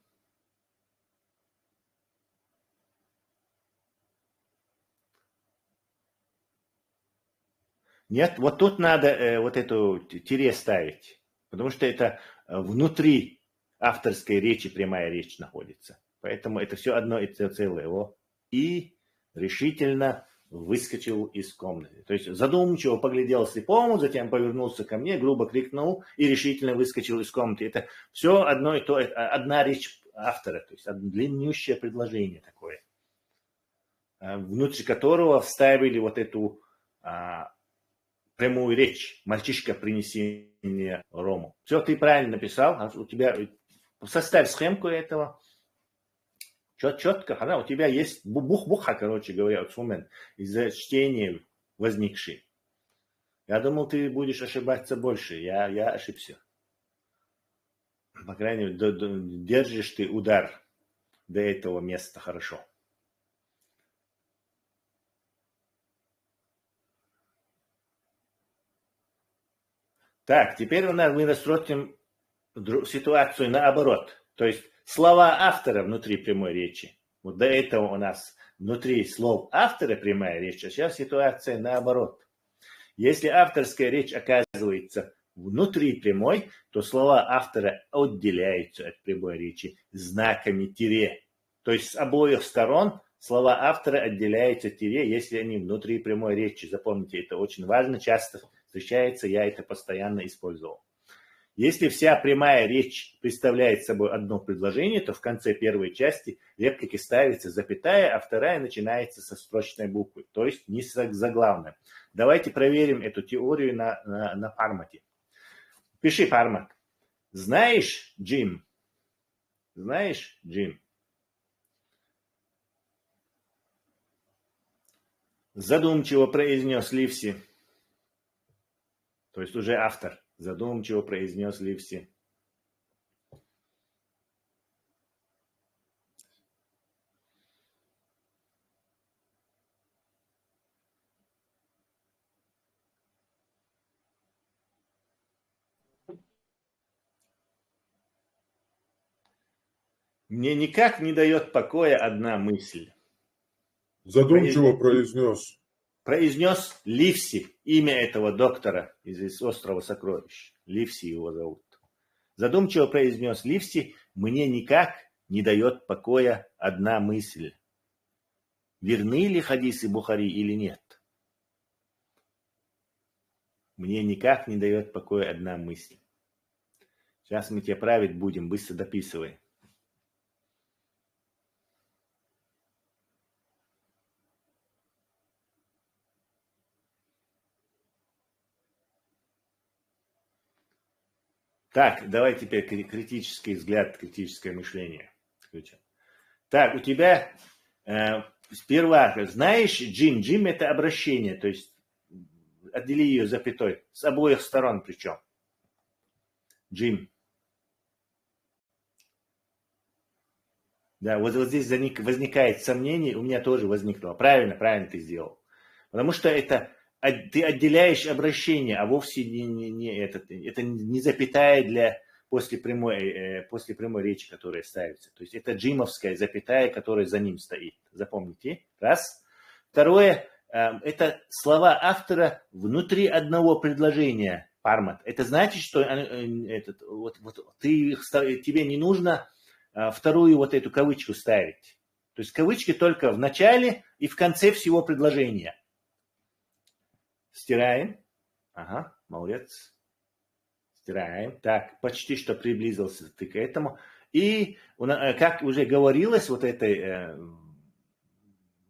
Нет, вот тут надо вот эту тире ставить, потому что это внутри авторской речи прямая речь находится. Поэтому это все одно и целое. И решительно выскочил из комнаты. То есть задумчиво поглядел слепому, затем повернулся ко мне, грубо крикнул и решительно выскочил из комнаты. Это все одно и то, одна речь автора, то есть длиннющее предложение такое, внутри которого вставили вот эту прямую речь. Мальчишка, принеси мне рому. Все, ты правильно написал. У тебя составь схемку этого. Четко, у тебя есть бух-буха, короче говоря, из-за чтения возникшей. Я думал, ты будешь ошибаться больше. Я ошибся. По крайней мере, держишь ты удар до этого места хорошо. Так, теперь мы рассмотрим ситуацию наоборот. То есть слова автора внутри прямой речи. Вот до этого у нас внутри слов автора прямая речь, а сейчас ситуация наоборот. Если авторская речь оказывается внутри прямой, то слова автора отделяются от прямой речи знаками тире. То есть с обоих сторон слова автора отделяются тире, если они внутри прямой речи. Запомните, это очень важно, часто встречается, я это постоянно использовал. Если вся прямая речь представляет собой одно предложение, то в конце первой части реплики ставится запятая, а вторая начинается со строчной буквы, то есть не с заглавной. Давайте проверим эту теорию на Пармате. Пиши, Пармат. Знаешь, Джим? Задумчиво произнес Ливси. То есть уже автор. Задумчиво произнес Ливси. Мне никак не дает покоя одна мысль. Задумчиво произнес. Произнес Ливси, имя этого доктора из острова Сокровищ. Ливси его зовут. Задумчиво произнес Ливси, мне никак не дает покоя одна мысль. Верны ли хадисы Бухари или нет? Мне никак не дает покоя одна мысль. Сейчас мы тебя править будем, быстро дописывай. Так, давай теперь критический взгляд, критическое мышление. Так, у тебя сперва, знаешь, Джим это обращение, то есть отдели ее запятой, с обоих сторон причем. Джим. Да, вот здесь возникает сомнение, у меня тоже возникло. Правильно ты сделал. Потому что это ты отделяешь обращение, а вовсе это не запятая для после прямой речи, которая ставится. То есть это джимовская запятая, которая за ним стоит. Запомните. Раз. Второе, это слова автора внутри одного предложения. Пармат. Это значит, что тебе не нужно вторую вот эту кавычку ставить. То есть кавычки только в начале и в конце всего предложения. Стираем. Ага, молодец. Стираем. Так, почти что приблизился ты к этому. И, как уже говорилось, вот этой,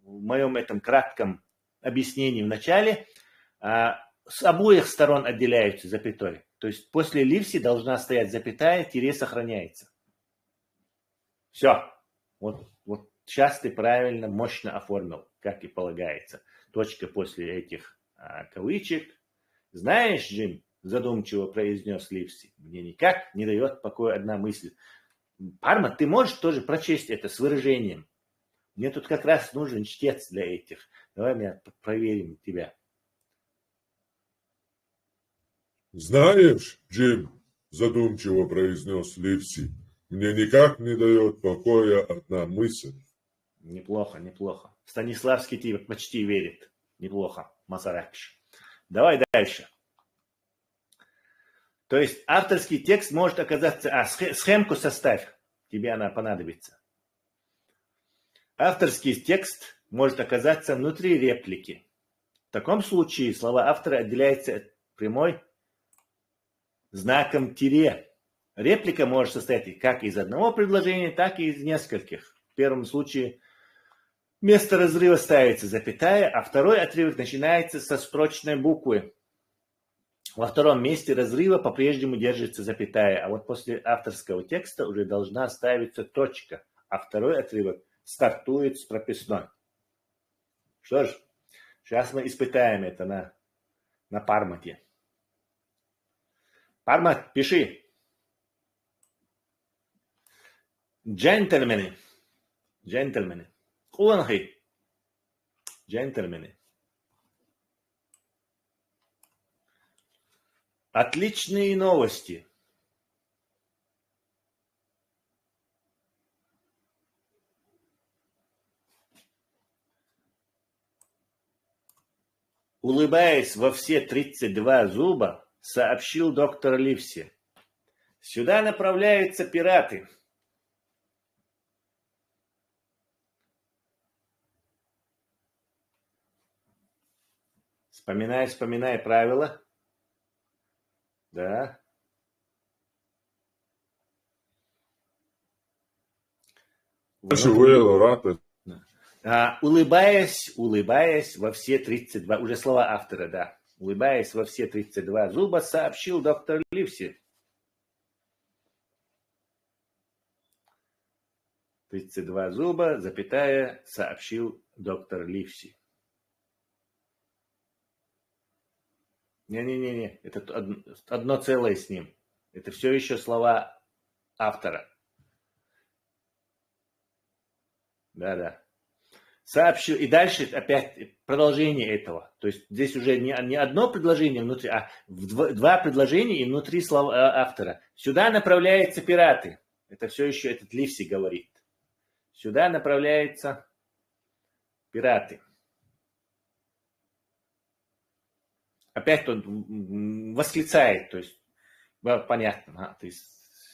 в моем этом кратком объяснении в начале, с обоих сторон отделяются запятой. То есть после ливси должна стоять запятая, тире сохраняется. Все. Вот сейчас ты правильно, мощно оформил, как и полагается. Точка после этих кавычек. Знаешь, Джим, задумчиво произнес Ливси, мне никак не дает покоя одна мысль. Парма, ты можешь тоже прочесть это с выражением? Мне тут как раз нужен чтец для этих. Давай мы проверим тебя. Знаешь, Джим, задумчиво произнес Ливси, мне никак не дает покоя одна мысль. Неплохо. Станиславский тебе почти верит. Неплохо, Масаракш. Давай дальше. То есть авторский текст может оказаться... схемку составь. Тебе она понадобится. Авторский текст может оказаться внутри реплики. В таком случае слова автора отделяются от прямой знаком тире. Реплика может состоять как из одного предложения, так и из нескольких. В первом случае вместо разрыва ставится запятая, а второй отрывок начинается со строчной буквы. Во втором месте разрыва по-прежнему держится запятая, а вот после авторского текста уже должна ставиться точка, а второй отрывок стартует с прописной. Что ж, сейчас мы испытаем это на Пармате. Пармат, пиши. Джентльмены. Куланхи. Джентльмены. Отличные новости. Улыбаясь во все 32 зуба, сообщил доктор Ливси. Сюда направляются пираты. Вспоминай правила. Да. Улыбаясь во все 32, уже слова автора, да. Улыбаясь во все 32 зуба, сообщил доктор Ливси. 32 зуба, запятая, сообщил доктор Ливси. Не, это одно целое с ним. Это все еще слова автора. Да. Сообщил. И дальше опять продолжение этого. То есть здесь уже не одно предложение внутри, а два предложения и внутри слова автора. Сюда направляются пираты. Это все еще этот Ливси говорит. Сюда направляются пираты. Опять он восклицает, то есть понятно, ты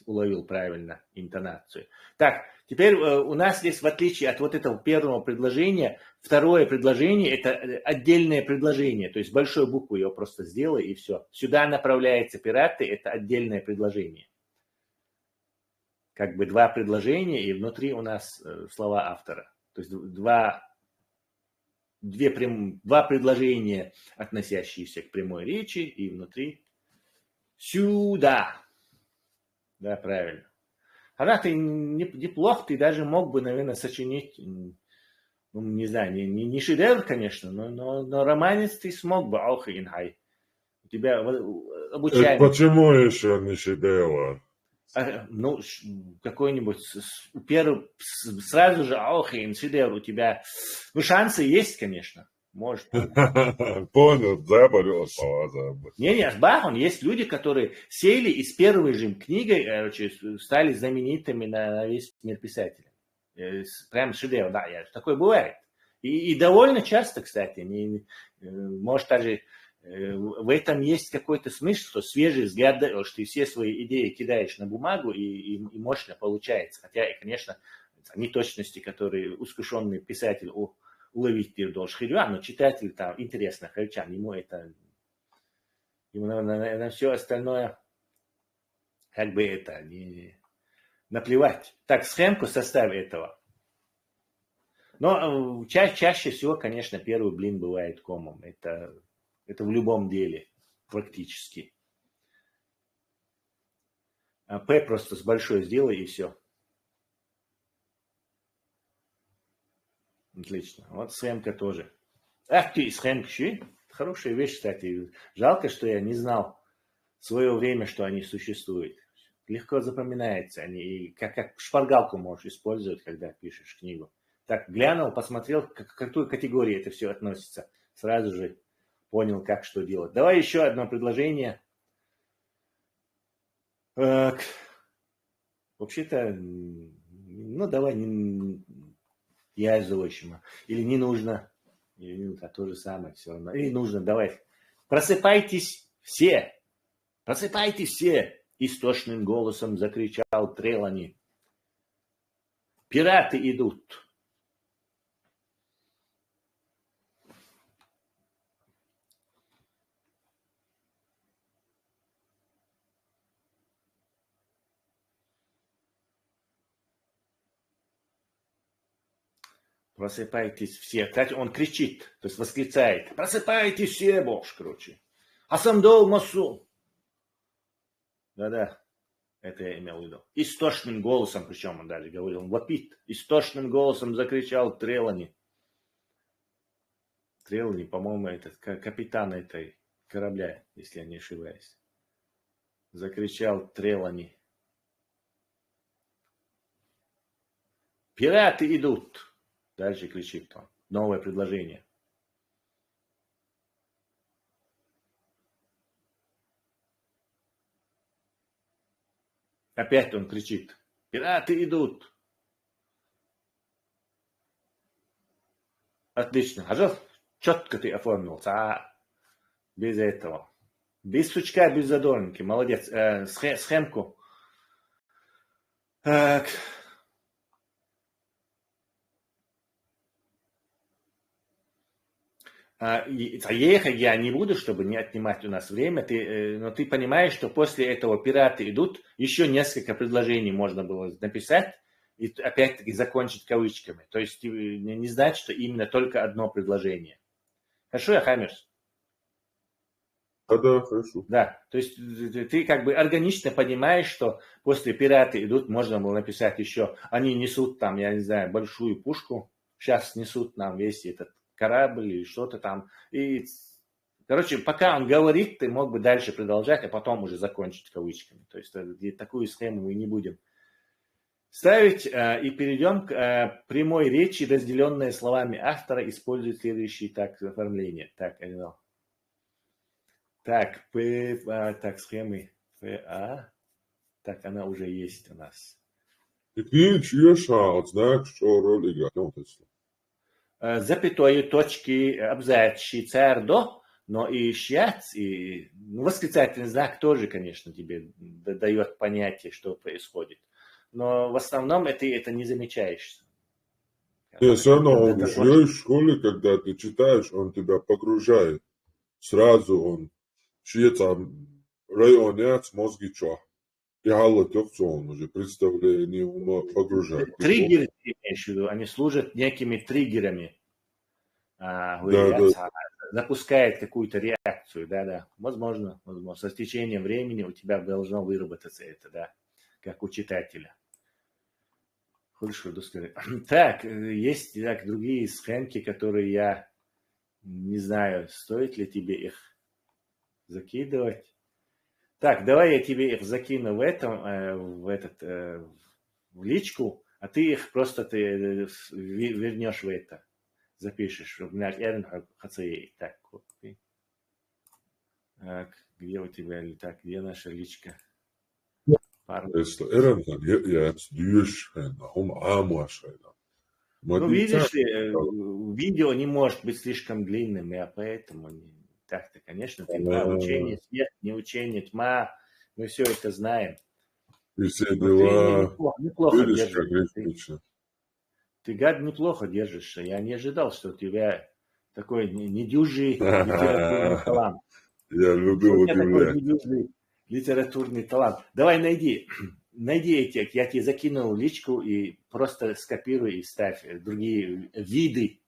уловил правильно интонацию. Так, теперь у нас здесь, в отличие от вот этого первого предложения, второе предложение – это отдельное предложение, то есть большой буквой его просто сделай и все. Сюда направляются пираты – это отдельное предложение. Как бы два предложения, и внутри у нас слова автора. То есть два предложения, относящиеся к прямой речи, и внутри сюда. Да, правильно. Она ты неплохо, ты даже мог бы, наверное, сочинить, ну, не знаю, не шедевр, конечно, но романец ты смог бы, auch in Hai. У тебя Это обучаемый. почему еще не шедевр? Ну, какой-нибудь первый, сразу же auch in шедевр у тебя, ну, шансы есть, конечно, может. Понял, заболелся. Не, Бах, он есть люди, которые сели и с первой же книгой, короче, стали знаменитыми на весь мир писателей. Прям шедевр, да, такое бывает. И довольно часто, кстати, может даже в этом есть какой-то смысл, что свежий взгляд, что ты все свои идеи кидаешь на бумагу и мощно получается. Хотя, конечно, неточности, которые искушенный писатель уловить ты должен, но читатель там интересно, хальчан, ему на все остальное как бы это не наплевать. Так, схемку составь этого. Но чаще всего, конечно, первый блин бывает комом. Это в любом деле практически. А П просто с большой сделай и все. Отлично. Вот схемка тоже. Ах ты, схемка. Хорошая вещь, кстати. Жалко, что я не знал в свое время, что они существуют. Легко запоминается. Они как шпаргалку можешь использовать, когда пишешь книгу. Так, глянул, посмотрел, к какой категории это все относится. Сразу же понял, как что делать. Давай еще одно предложение. Вообще-то, ну давай я изучим. Или не нужно. Или то же самое все равно. Или нужно, давай. Просыпайтесь все. Просыпайтесь все. Истошным голосом закричал Трелани. Пираты идут. Просыпайтесь все. Кстати, он кричит, то есть восклицает. Просыпайтесь все, боже, короче. Асамдол Масу. Да-да, это я имел в виду. Истошным голосом, причем он даже говорил, он вопит. Истошным голосом закричал Трелани. Трелани, по-моему, это капитан этой корабля, если я не ошибаюсь. Закричал Трелани. Пираты идут. Дальше кричит он. Новое предложение. Опять он кричит. Пираты идут. Отлично. Ажал, четко ты оформился. Без этого. Без сучка, без задоринки. Молодец. Схемку. Так. Ехать я не буду, чтобы не отнимать у нас время, но ты понимаешь, что после этого пираты идут, еще несколько предложений можно было написать и опять-таки закончить кавычками. То есть не знать, что именно только одно предложение. Хорошо, Ахамерс? Да, хорошо. Да, то есть ты как бы органично понимаешь, что после пираты идут, можно было написать еще, они несут там, я не знаю, большую пушку, сейчас несут нам весь этот корабль или что-то там. И, короче, пока он говорит, ты мог бы дальше продолжать, а потом уже закончить кавычками. То есть такую схему мы не будем ставить. И перейдем к прямой речи, разделенной словами автора, использует следующие так оформления. Так, так, схемы ФА. Так, она уже есть у нас. Viņš iešāva знак, что роль играет. Запятую, точки, абзац, шицар, до, но и щац, и восклицательный знак тоже, конечно, тебе дает понятие, что происходит. Но в основном это не замечаешь. Нет, все равно, в школе, когда ты читаешь, он тебя погружает. Сразу он шиется районец мозги чё. И галат он уже представление ума погружает. Триггеры, ты имеешь в виду, они служат некими триггерами. Да. Запускает какую-то реакцию, да. Возможно. Со стечением времени у тебя должно выработаться это, да. как у читателя. Хорошо, доскажи. Так, есть так, другие схемки, которые я не знаю, стоит ли тебе их закидывать. Так, давай я тебе их закину в личку, а ты их просто вернешь в это. Запишешь. Так, где у тебя, так, где наша личка? Ну, видишь ли, видео не может быть слишком длинным, и поэтому так-то, конечно, ты прав. Учение, свет, не учение, тьма, мы все это знаем. И все Но дела. ты неплохо Видишь, как держишь. ритмично. Ты, гад, неплохо держишься. Я не ожидал, что у тебя такой недюжий литературный талант. Я любил У тебя такой удивлять. недюжий литературный талант. Давай найди эти, я тебе закинул в личку и просто скопируй и ставь другие виды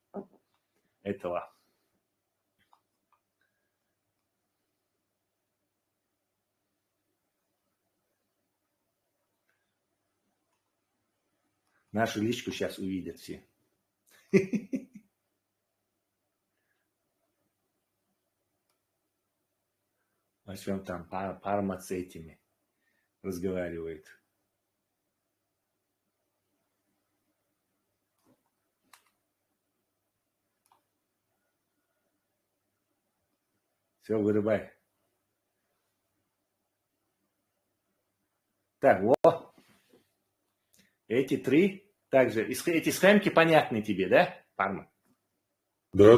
этого. Нашу личку сейчас увидят все. О чем там Пармат с этими разговаривает. Все, вырубай. Так, вот. Эти три также. Эти схемки понятны тебе, да, Парма? Да.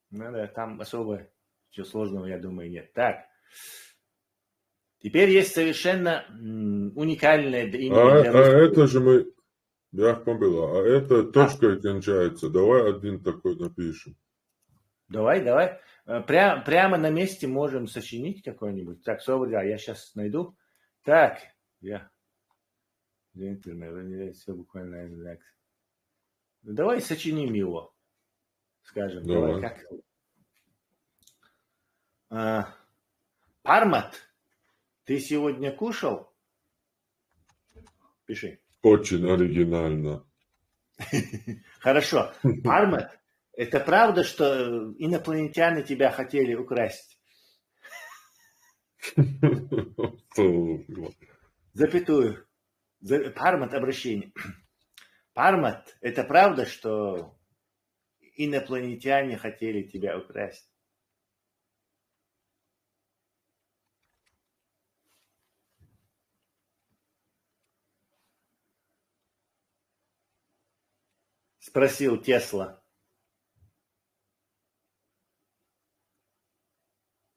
Ну да, там особо ничего сложного, я думаю, нет. Так. Теперь есть совершенно уникальное имя для русского. Это же мы... Я помнила. А это точкой кончается. Давай один такой напишем. Давай. Прямо на месте можем сочинить какой-нибудь. Так, я сейчас найду. Так, все буквально. Давай сочиним его. Скажем. Давай как? Пармат, ты сегодня кушал? Пиши. Очень оригинально. Хорошо. Пармат, это правда, что инопланетяне тебя хотели украсть? Запятую. Пармат, обращение. Пармат, это правда, что инопланетяне хотели тебя украсть? Спросил Тесла.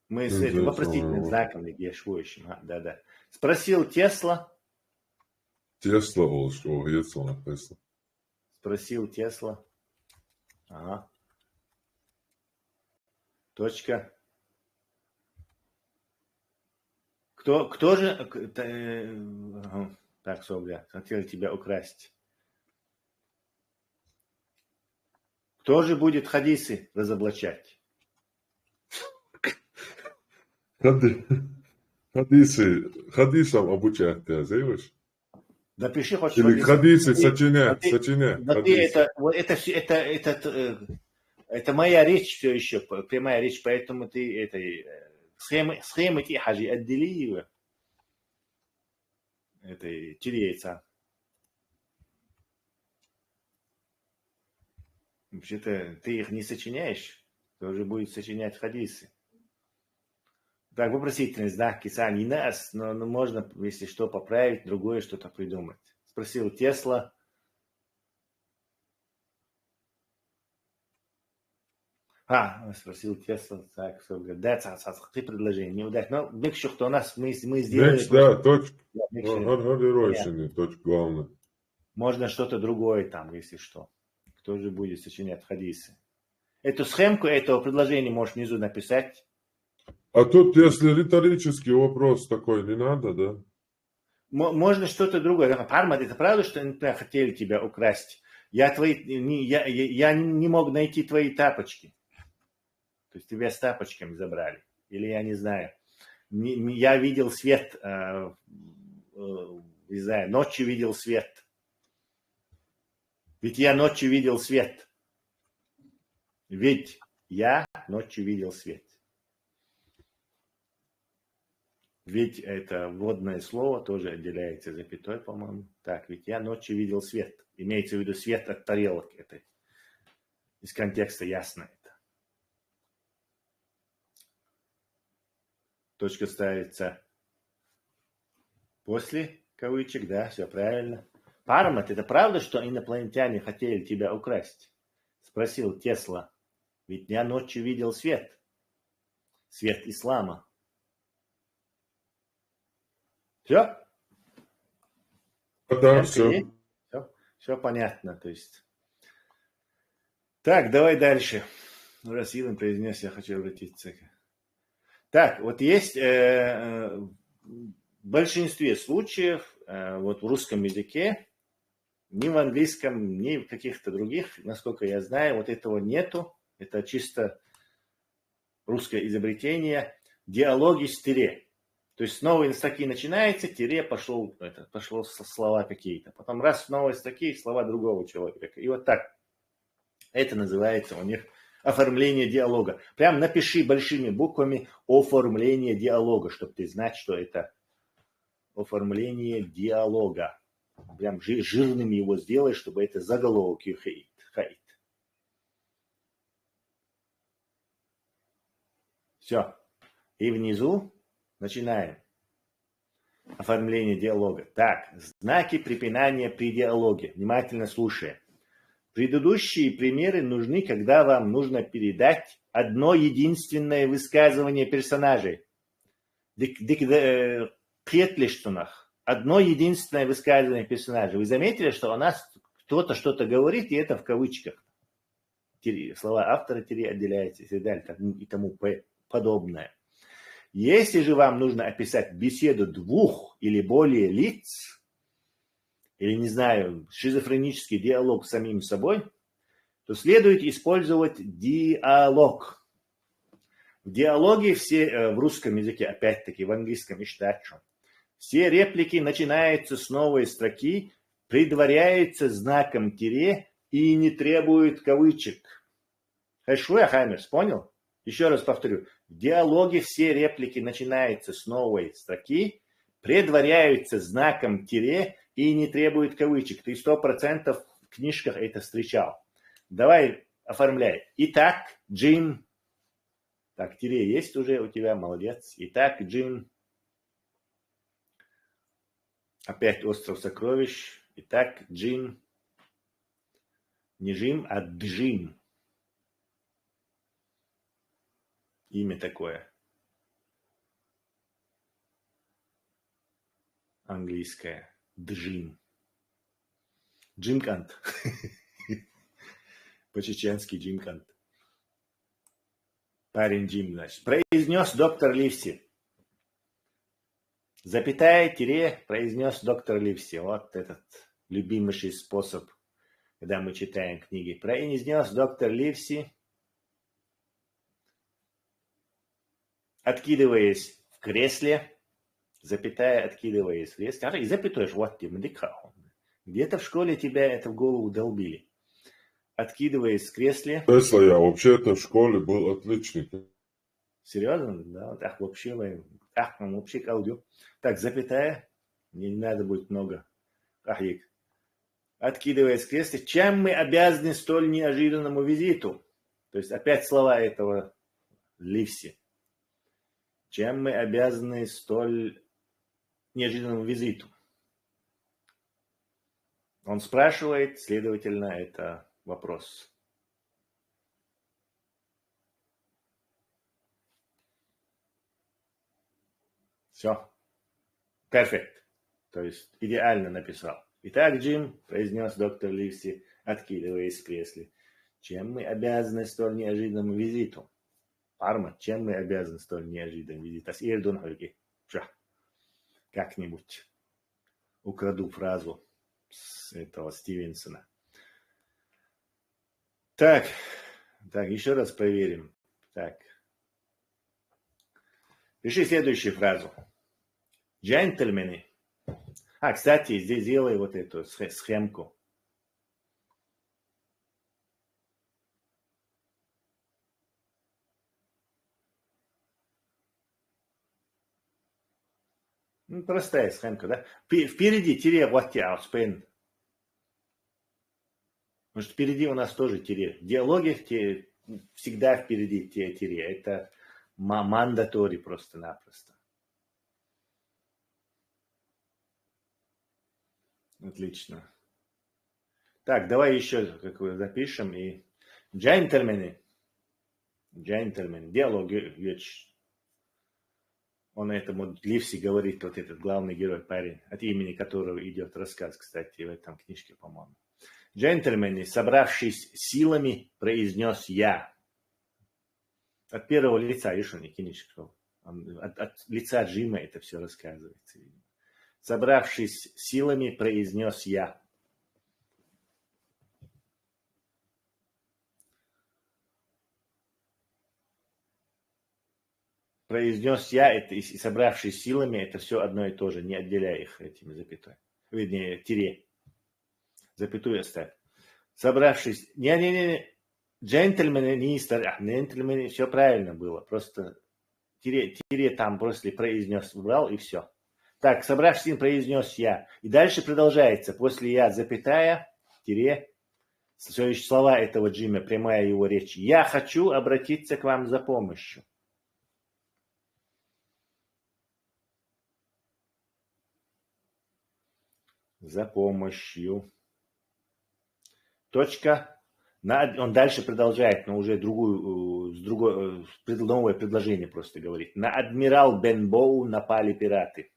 Мы с этим вопросительным знаком, где швующим. Да. Спросил Тесла. Тесла, Тесла. Спросил Тесла. Ага. Точка. Кто же... Так, Собля, хотел тебя украсть. Кто же будет хадисы разоблачать? Хадисам обучать ты, знаешь? Напиши хоть или хадисы сочинять. Это моя речь все еще, прямая речь, поэтому ты схемы те хаджи отдели его. Это 4 яйца. Вообще-то ты их не сочиняешь, ты уже будешь сочинять хадисы. Так, вопросительный знак кисан не нас, но можно, если что, поправить, другое что-то придумать. Спросил Тесла. Спросил Тесла. Так, все, да, ты предложение, не удать. Но мекшу, кто у нас, мы сделали... Да, точка. Точка главная. Можно что-то другое там, если что. Кто же будет сочинять хадисы? Эту схемку этого предложения можешь внизу написать. А тут, если риторический вопрос такой, не надо, да? Можно что-то другое. Пармат, это правда, что они хотели тебя украсть? Я не мог найти твои тапочки. То есть тебя с тапочками забрали. Или я не знаю. Я видел свет в не знаю, ночью видел свет. Ведь я ночью видел свет. Ведь я ночью видел свет. Ведь это вводное слово тоже отделяется запятой, по-моему. Так, ведь я ночью видел свет. Имеется в виду свет от тарелок этой. Из контекста ясно это. Точка ставится после кавычек, да, все правильно. Пармат, это правда, что инопланетяне хотели тебя украсть? Спросил Тесла. Ведь я ночью видел свет. Свет ислама. Все? Да, все. Все понятно, то есть. Так, давай дальше. Раз Илон произнес, я хочу обратиться. Так, вот есть в большинстве случаев вот в русском языке, ни в английском, ни в каких-то других, насколько я знаю, вот этого нету. Это чисто русское изобретение. Диалоги с тире. То есть с новой строки начинается, тире пошло слова какие-то. Потом раз с новой строки слова другого человека. И вот так. Это называется у них оформление диалога. Прям напиши большими буквами оформление диалога, чтобы ты знать, что это оформление диалога. Прям жирным его сделай, чтобы это заголовок хаит. Все. И внизу начинаем. Оформление диалога. Так, знаки препинания при диалоге. Внимательно слушаем. Предыдущие примеры нужны, когда вам нужно передать одно единственное высказывание персонажей. Одно единственное высказывание персонажа. Вы заметили, что у нас кто-то что-то говорит, и это в кавычках. Слова автора отделяются и тому подобное. Если же вам нужно описать беседу двух или более лиц, или, не знаю, шизофренический диалог с самим собой, то следует использовать диалог. В диалоге все, в русском языке, опять-таки, в английском и штатчу, все реплики начинаются с новой строки, предваряются знаком тире и не требуют кавычек. Хорошо, Хаймерс, понял? Еще раз повторю. В диалоге все реплики начинаются с новой строки, предваряются знаком тире и не требуют кавычек. Ты 100% в книжках это встречал. Давай оформляй. Итак, Джим. Так, тире есть уже у тебя, молодец. Итак, Джим. Опять остров сокровищ. Итак, Джим. Не Джим, а Джим. Имя такое. Английское. Джим. Джимкант. По-чеченски Джимкант. Парень Джим, значит. Произнес доктор Ливси. Запятая, тире, произнес доктор Ливси. Вот этот любимейший способ, когда мы читаем книги. Произнес доктор Ливси, откидываясь в кресле, запятая, откидываясь в кресле. И запятаешь, вот ты, мдикаун. Где-то в школе тебя это в голову долбили. Откидываясь в кресле. Тесла, я вообще-то в школе был отличником. Серьезно? Да, так вообще, вообще колдю. Так, запятая. Не надо будет много. Ахик. Откидываясь в кресле. Чем мы обязаны столь неожиданному визиту? То есть опять слова этого Ливси. Чем мы обязаны столь неожиданному визиту? Он спрашивает, следовательно, это вопрос. Все. Перфект. То есть идеально написал. Итак, Джим, произнес доктор Ливси, откидываясь в кресле. Чем мы обязаны столь неожиданному визиту? Парма, чем мы обязаны столь неожиданному визиту? Как-нибудь украду фразу с этого Стивенсона. Так, еще раз проверим. Так. Пиши следующую фразу. Джентльмены, Кстати, здесь сделай вот эту схемку. Ну, простая схемка, да? Впереди тире watch Spain. Потому что впереди у нас тоже тире. В диалоге всегда впереди тире. Это мандатори просто-напросто. Отлично. Так, давай еще запишем. И джентльмены. Диалог веч. Он этому Ливси говорит, вот этот главный герой, парень, от имени которого идет рассказ, кстати, в этом книжке, по-моему. Джентльмены, собравшись силами, произнес я. От первого лица, видишь, он не книжка. От лица Джима это все рассказывается. Собравшись силами, произнес я. Произнес я, это и собравшись силами, это все одно и то же, не отделяя их этими запятой. Вернее, тире. Запятую оставь. Собравшись... Не. Джентльмены, джентльмены, все правильно было. Просто тире там после произнес, убрал и все. Так, собравшись, произнес я. И дальше продолжается. После я, запятая, тире. Следующие слова этого Джима, прямая его речь. Я хочу обратиться к вам за помощью. За помощью. Точка. Он дальше продолжает, но уже новое предложение просто говорит. На адмирал Бенбоу напали пираты.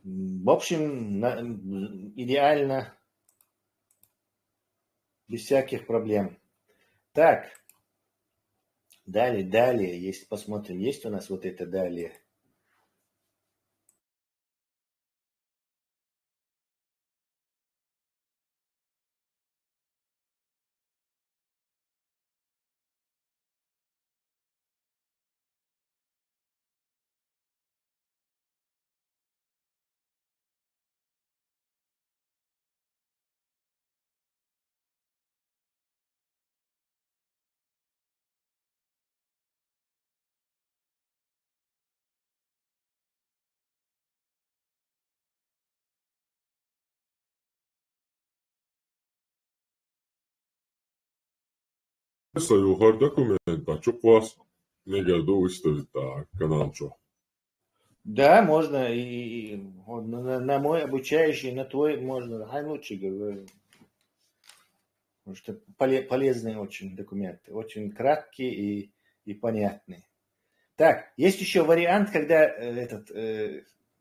В общем, идеально, без всяких проблем. Так, далее, если посмотрим, есть у нас вот это далее. Sajūta документ, чё класс. Не году выставить так, канал чё. Да, можно и на мой обучающий, на твой можно. Лучше говорю. Потому что полезные очень документы. Очень краткие и понятные. Так, есть еще вариант, когда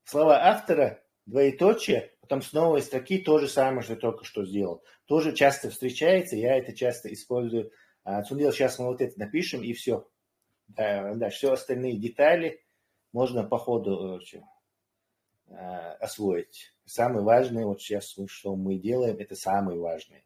слова автора, двоеточие, потом с новой строки то же самое, что только что сделал. Тоже часто встречается, я это часто использую. Сейчас мы вот это напишем и все. Да, все остальные детали можно по ходу освоить. Самое важное, вот сейчас, что мы делаем, это самое важное.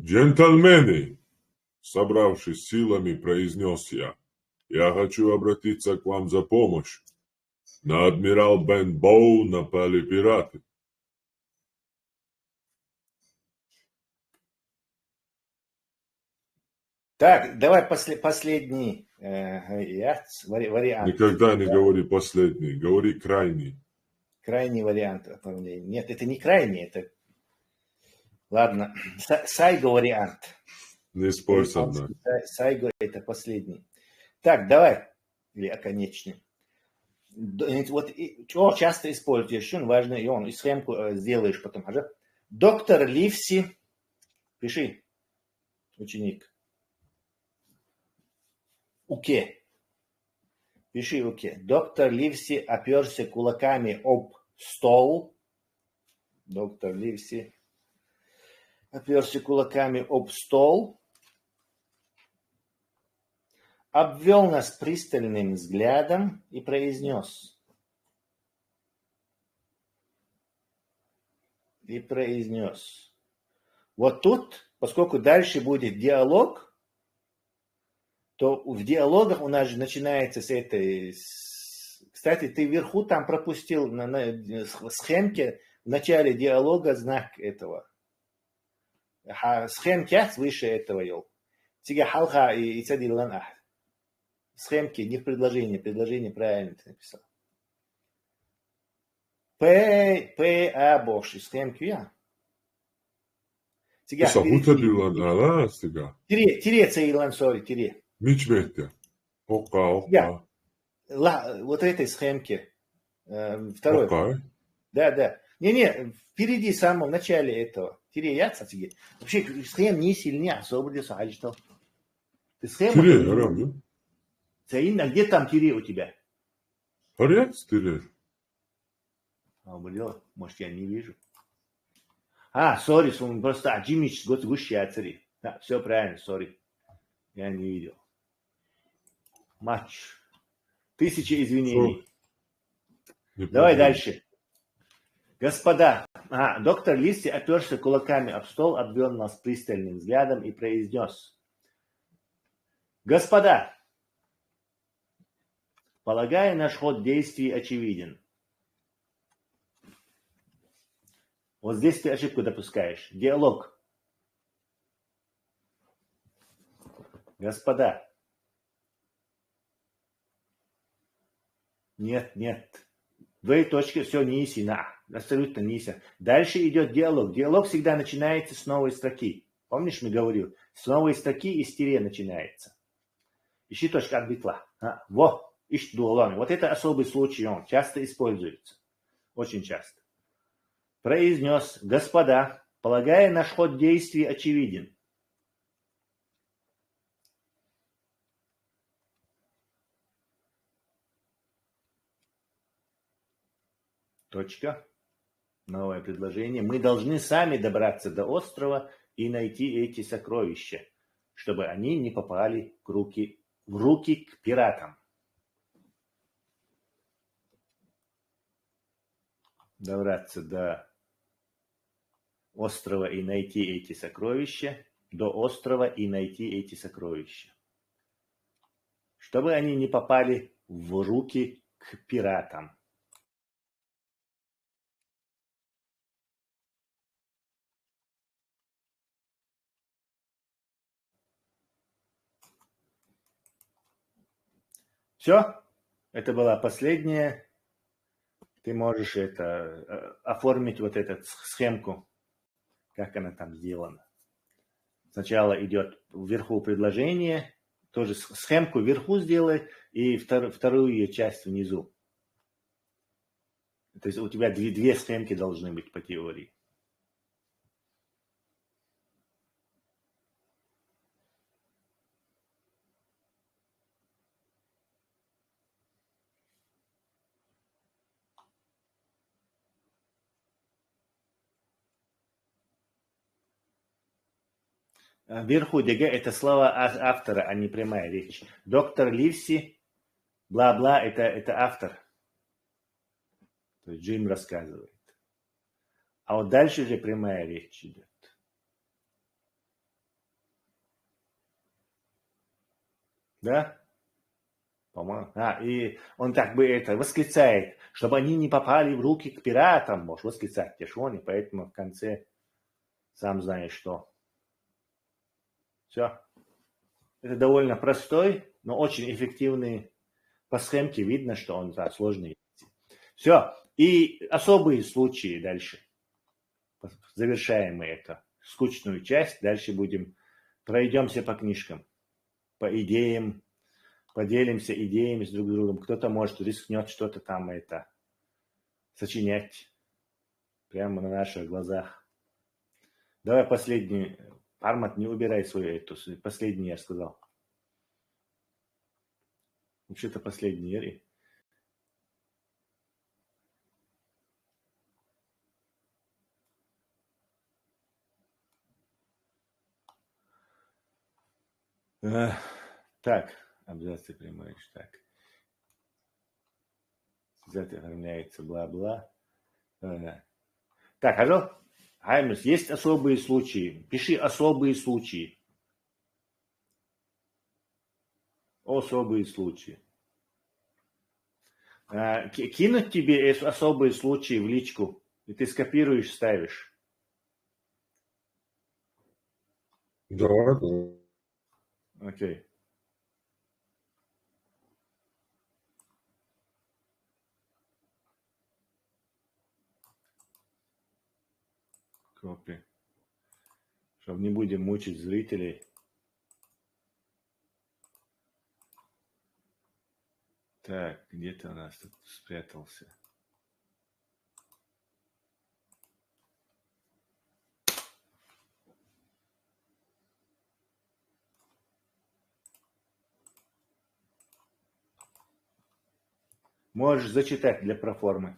Джентльмены, собравшись силами, произнес я. Я хочу обратиться к вам за помощью. На адмирал Бенбоу напали пираты. Так, давай последний вариант. Никогда не говори последний, говори крайний. Крайний вариант оформления. Нет, это не крайний, это... Ладно, сайго вариант. Не спорь со мной. Сайго это последний. Так, давай. Или оконечный. Вот что часто используешь, очень важно, и он, и схемку сделаешь потом. Доктор Ливси, пиши, ученик. Уке. Пиши уке. Доктор Ливси оперся кулаками об стол. Доктор Ливси оперся кулаками об стол. Обвел нас пристальным взглядом и произнес. Вот тут, поскольку дальше будет диалог, то в диалогах у нас же начинается с этой... Кстати, ты вверху там пропустил на схемке в начале диалога знак этого. Схемке выше этого ел. Сега халха и цадиллан ах. Схемки не в предложении. Предложение правильно ты написал. П, А, боши. Схемки я. Сега. Тире цейлан, сори, тире. Мичметя. Ока. Вот этой схемке. Второй. Ока. Да. Не, впереди, в самом начале этого. Тире яца тебе. Вообще, схем не сильнее, особо для саджитал. Ты схему... Тире, я равно. А где там тире у тебя? Порядок тире. Может, я не вижу. Сори, просто Аджимич год выше цари. Да, все правильно, сори. Я не видел. Матч. 1000 извинений. Давай дальше. Господа. Доктор Ливси оперся кулаками об стол, обвел нас пристальным взглядом и произнес. Господа. Полагаю, наш ход действий очевиден. Вот здесь ты ошибку допускаешь. Диалог. Господа. Нет. Две точки, все, не иси, абсолютно не иси. Дальше идет диалог. Диалог всегда начинается с новой строки. Помнишь, мы говорили? С новой строки из тире начинается. Ищи точка от битла. Ищи дуалами. Вот это особый случай, он часто используется. Очень часто. Произнес, господа, полагая, наш ход действий очевиден. Точка. Новое предложение. Мы должны сами добраться до острова и найти эти сокровища, чтобы они не попали в руки к пиратам. Добраться до острова и найти эти сокровища. До острова и найти эти сокровища. Чтобы они не попали в руки к пиратам. Все? Это была последняя. Ты можешь оформить вот эту схемку, как она там сделана. Сначала идет вверху предложение, тоже схемку вверху сделай и вторую ее часть внизу. То есть у тебя две схемки должны быть по теории. Вверху ДГ это слово автора, а не прямая речь. Доктор Ливси, бла-бла, это автор. То есть Джим рассказывает. А вот дальше же прямая речь идет. Да? По-моему. И он так бы восклицает, чтобы они не попали в руки к пиратам. Можешь восклицать, и поэтому в конце сам знаешь что. Все. Это довольно простой, но очень эффективный. По схемке видно, что он сложный. Все. И особые случаи дальше. Завершаем мы эту скучную часть. Дальше пройдемся по книжкам, по идеям, поделимся идеями с друг другом. Кто-то, может, рискнет что-то там сочинять прямо на наших глазах. Давай последний. Армат, не убирай свою последний, я сказал. Вообще-то последний, Яри. Так, абзацы прямой, так. Связать оформляется, бла-бла. Так, хорошо. Хаймерс, есть особые случаи. Пиши особые случаи. Особые случаи. Кинуть тебе особые случаи в личку, и ты скопируешь, ставишь. Давай. Окей. Копи. Чтобы не будем мучить зрителей. Так, где ты у нас тут спрятался? Можешь зачитать для проформы.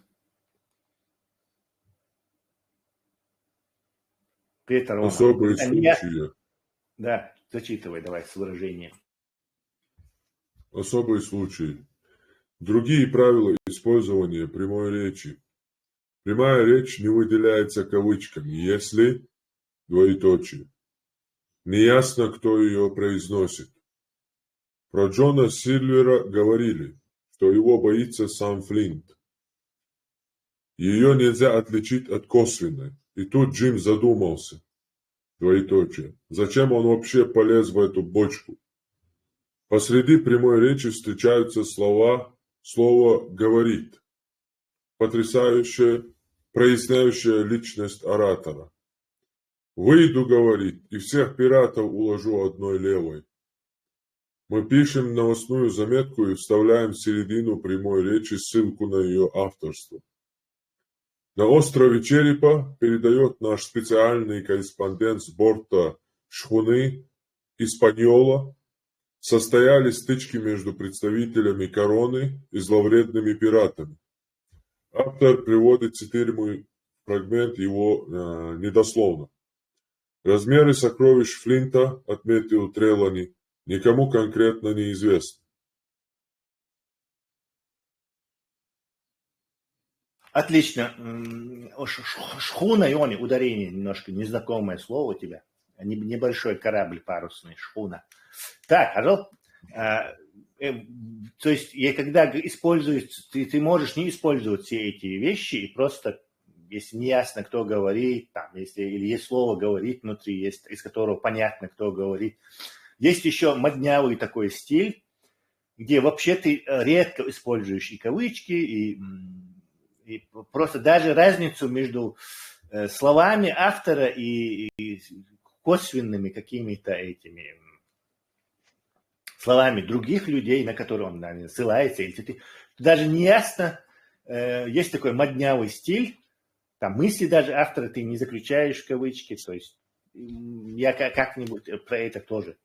Петр, особые случаи. Да, зачитывай давай с выражением. Особые случаи. Другие правила использования прямой речи. Прямая речь не выделяется кавычками, если двоеточие. Неясно, кто ее произносит. Про Джона Сильвера говорили, что его боится сам Флинт. Ее нельзя отличить от косвенной. И тут Джим задумался. Двоеточие. Зачем он вообще полез в эту бочку? Посреди прямой речи встречаются слово «говорит», потрясающее, проясняющее личность оратора. «Выйду, — говорит, — и всех пиратов уложу одной левой». Мы пишем новостную заметку и вставляем в середину прямой речи ссылку на ее авторство. На острове Черепа, передает наш специальный корреспондент с борта шхуны «Испаньола», состоялись стычки между представителями короны и зловредными пиратами. Автор приводит цитируемый фрагмент его недословно. Размеры сокровищ Флинта, отметил Трелани, никому конкретно не известны. Отлично. Шхуна, Иони, ударение немножко, незнакомое слово у тебя. Небольшой корабль парусный, шхуна. Так, хорошо. То есть, когда используешь, ты можешь не использовать все эти вещи, и просто, если не ясно, кто говорит, там, или есть слово «говорит» внутри, есть, из которого понятно, кто говорит. Есть еще моднявый такой стиль, где вообще ты редко используешь и кавычки, и просто даже разницу между словами автора и косвенными какими-то этими словами других людей, на которые он ссылается, или ты даже не ясно, есть такой моднявый стиль, там мысли даже автора ты не заключаешь в кавычки, то есть я как-нибудь про это тоже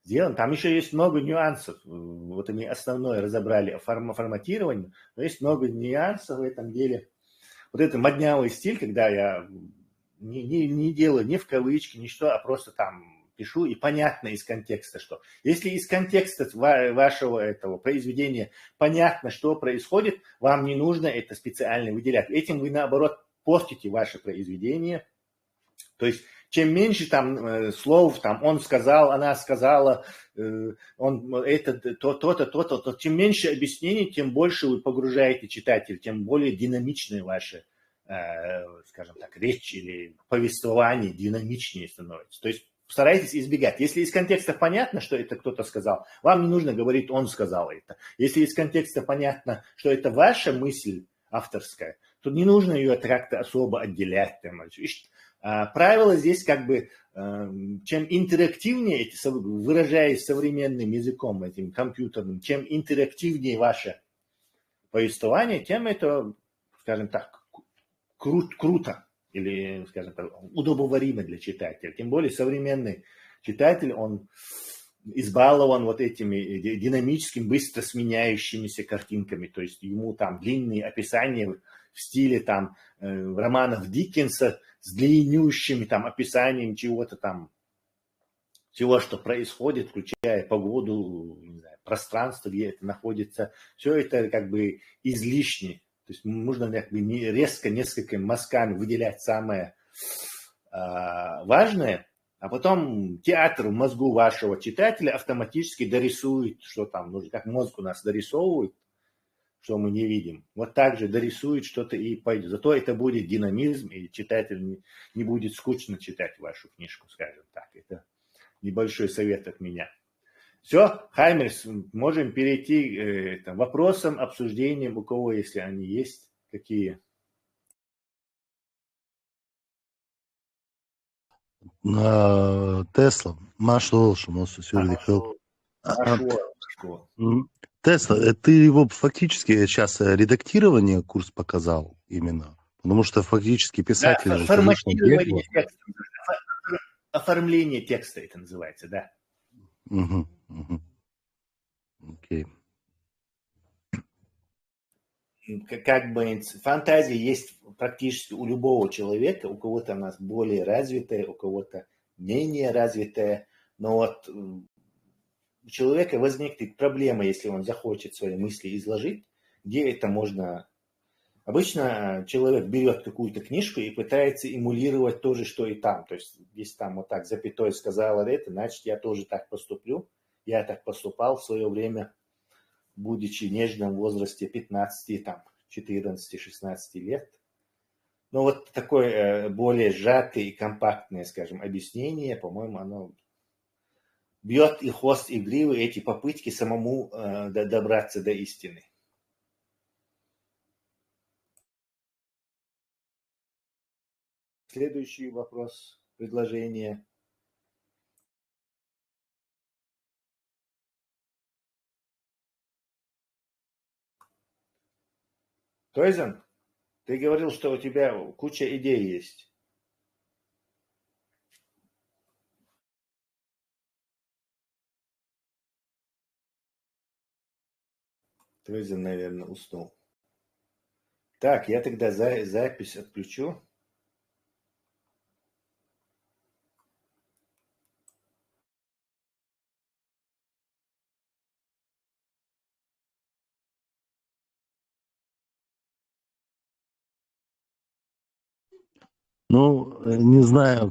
сделан. Там еще есть много нюансов, вот они основное разобрали форматирование, но есть много нюансов в этом деле. Вот это моднявый стиль, когда я не делаю ни в кавычки, ни что, а просто там пишу, и понятно из контекста, что. Если из контекста вашего этого произведения понятно, что происходит, вам не нужно это специально выделять. Этим вы, наоборот, портите ваше произведение. То есть, чем меньше там слов, там он сказал, она сказала, он это, то, чем меньше объяснений, тем больше вы погружаете читателя, тем более динамичные ваши, скажем так, речь или повествование динамичнее становится. То есть, старайтесь избегать. Если из контекста понятно, что это кто-то сказал, вам не нужно говорить, он сказал это. Если из контекста понятно, что это ваша мысль авторская, то не нужно ее как-то особо отделять. Там. Правило здесь как бы, чем интерактивнее, выражаясь современным языком, этим компьютерным, чем интерактивнее ваше повествование, тем это, скажем так, круто или, скажем так, удобоваримо для читателя. Тем более современный читатель, он избалован вот этими динамическими, быстро сменяющимися картинками. То есть ему там длинные описания в стиле там романов Диккенса с длиннющими там описанием чего-то там, всего, что происходит, включая погоду, не знаю, пространство, где это находится. Все это как бы излишне. То есть нужно как бы резко несколькими мазками выделять самое важное, а потом театр в мозгу вашего читателя автоматически дорисует, что там нужно, как мозг у нас дорисовывает, что мы не видим. Вот так же дорисует что-то и пойдет. Зато это будет динамизм, и читатель не будет скучно читать вашу книжку, скажем так. Это небольшой совет от меня. Все, Хаймерс, можем перейти к вопросам, обсуждениям, у кого, если они есть, какие. Тесла, Машо Олшимосу Сюрдихел. Тесла, ты его фактически сейчас редактирование курс показал именно, потому что фактически писатель... Да, форматирование текста, оформление текста это называется, да. Окей. Как бы фантазия есть практически у любого человека, у кого-то она более развитая, у кого-то менее развитая, но вот у человека возникнет проблема, если он захочет свои мысли изложить, где это можно... Обычно человек берет какую-то книжку и пытается эмулировать то же, что и там. То есть, если там вот так запятой сказала это, значит, я тоже так поступлю. Я так поступал в свое время, будучи в нежном возрасте 15, там, 14, 16 лет. Но вот такое более сжатое и компактное, скажем, объяснение, по-моему, оно бьет и хвост, и гривы эти попытки самому добраться до истины. Следующий вопрос, предложение. Тойзен, ты говорил, что у тебя куча идей есть. Тойзен, наверное, уснул. Так, я тогда запись отключу. Ну, не знаю,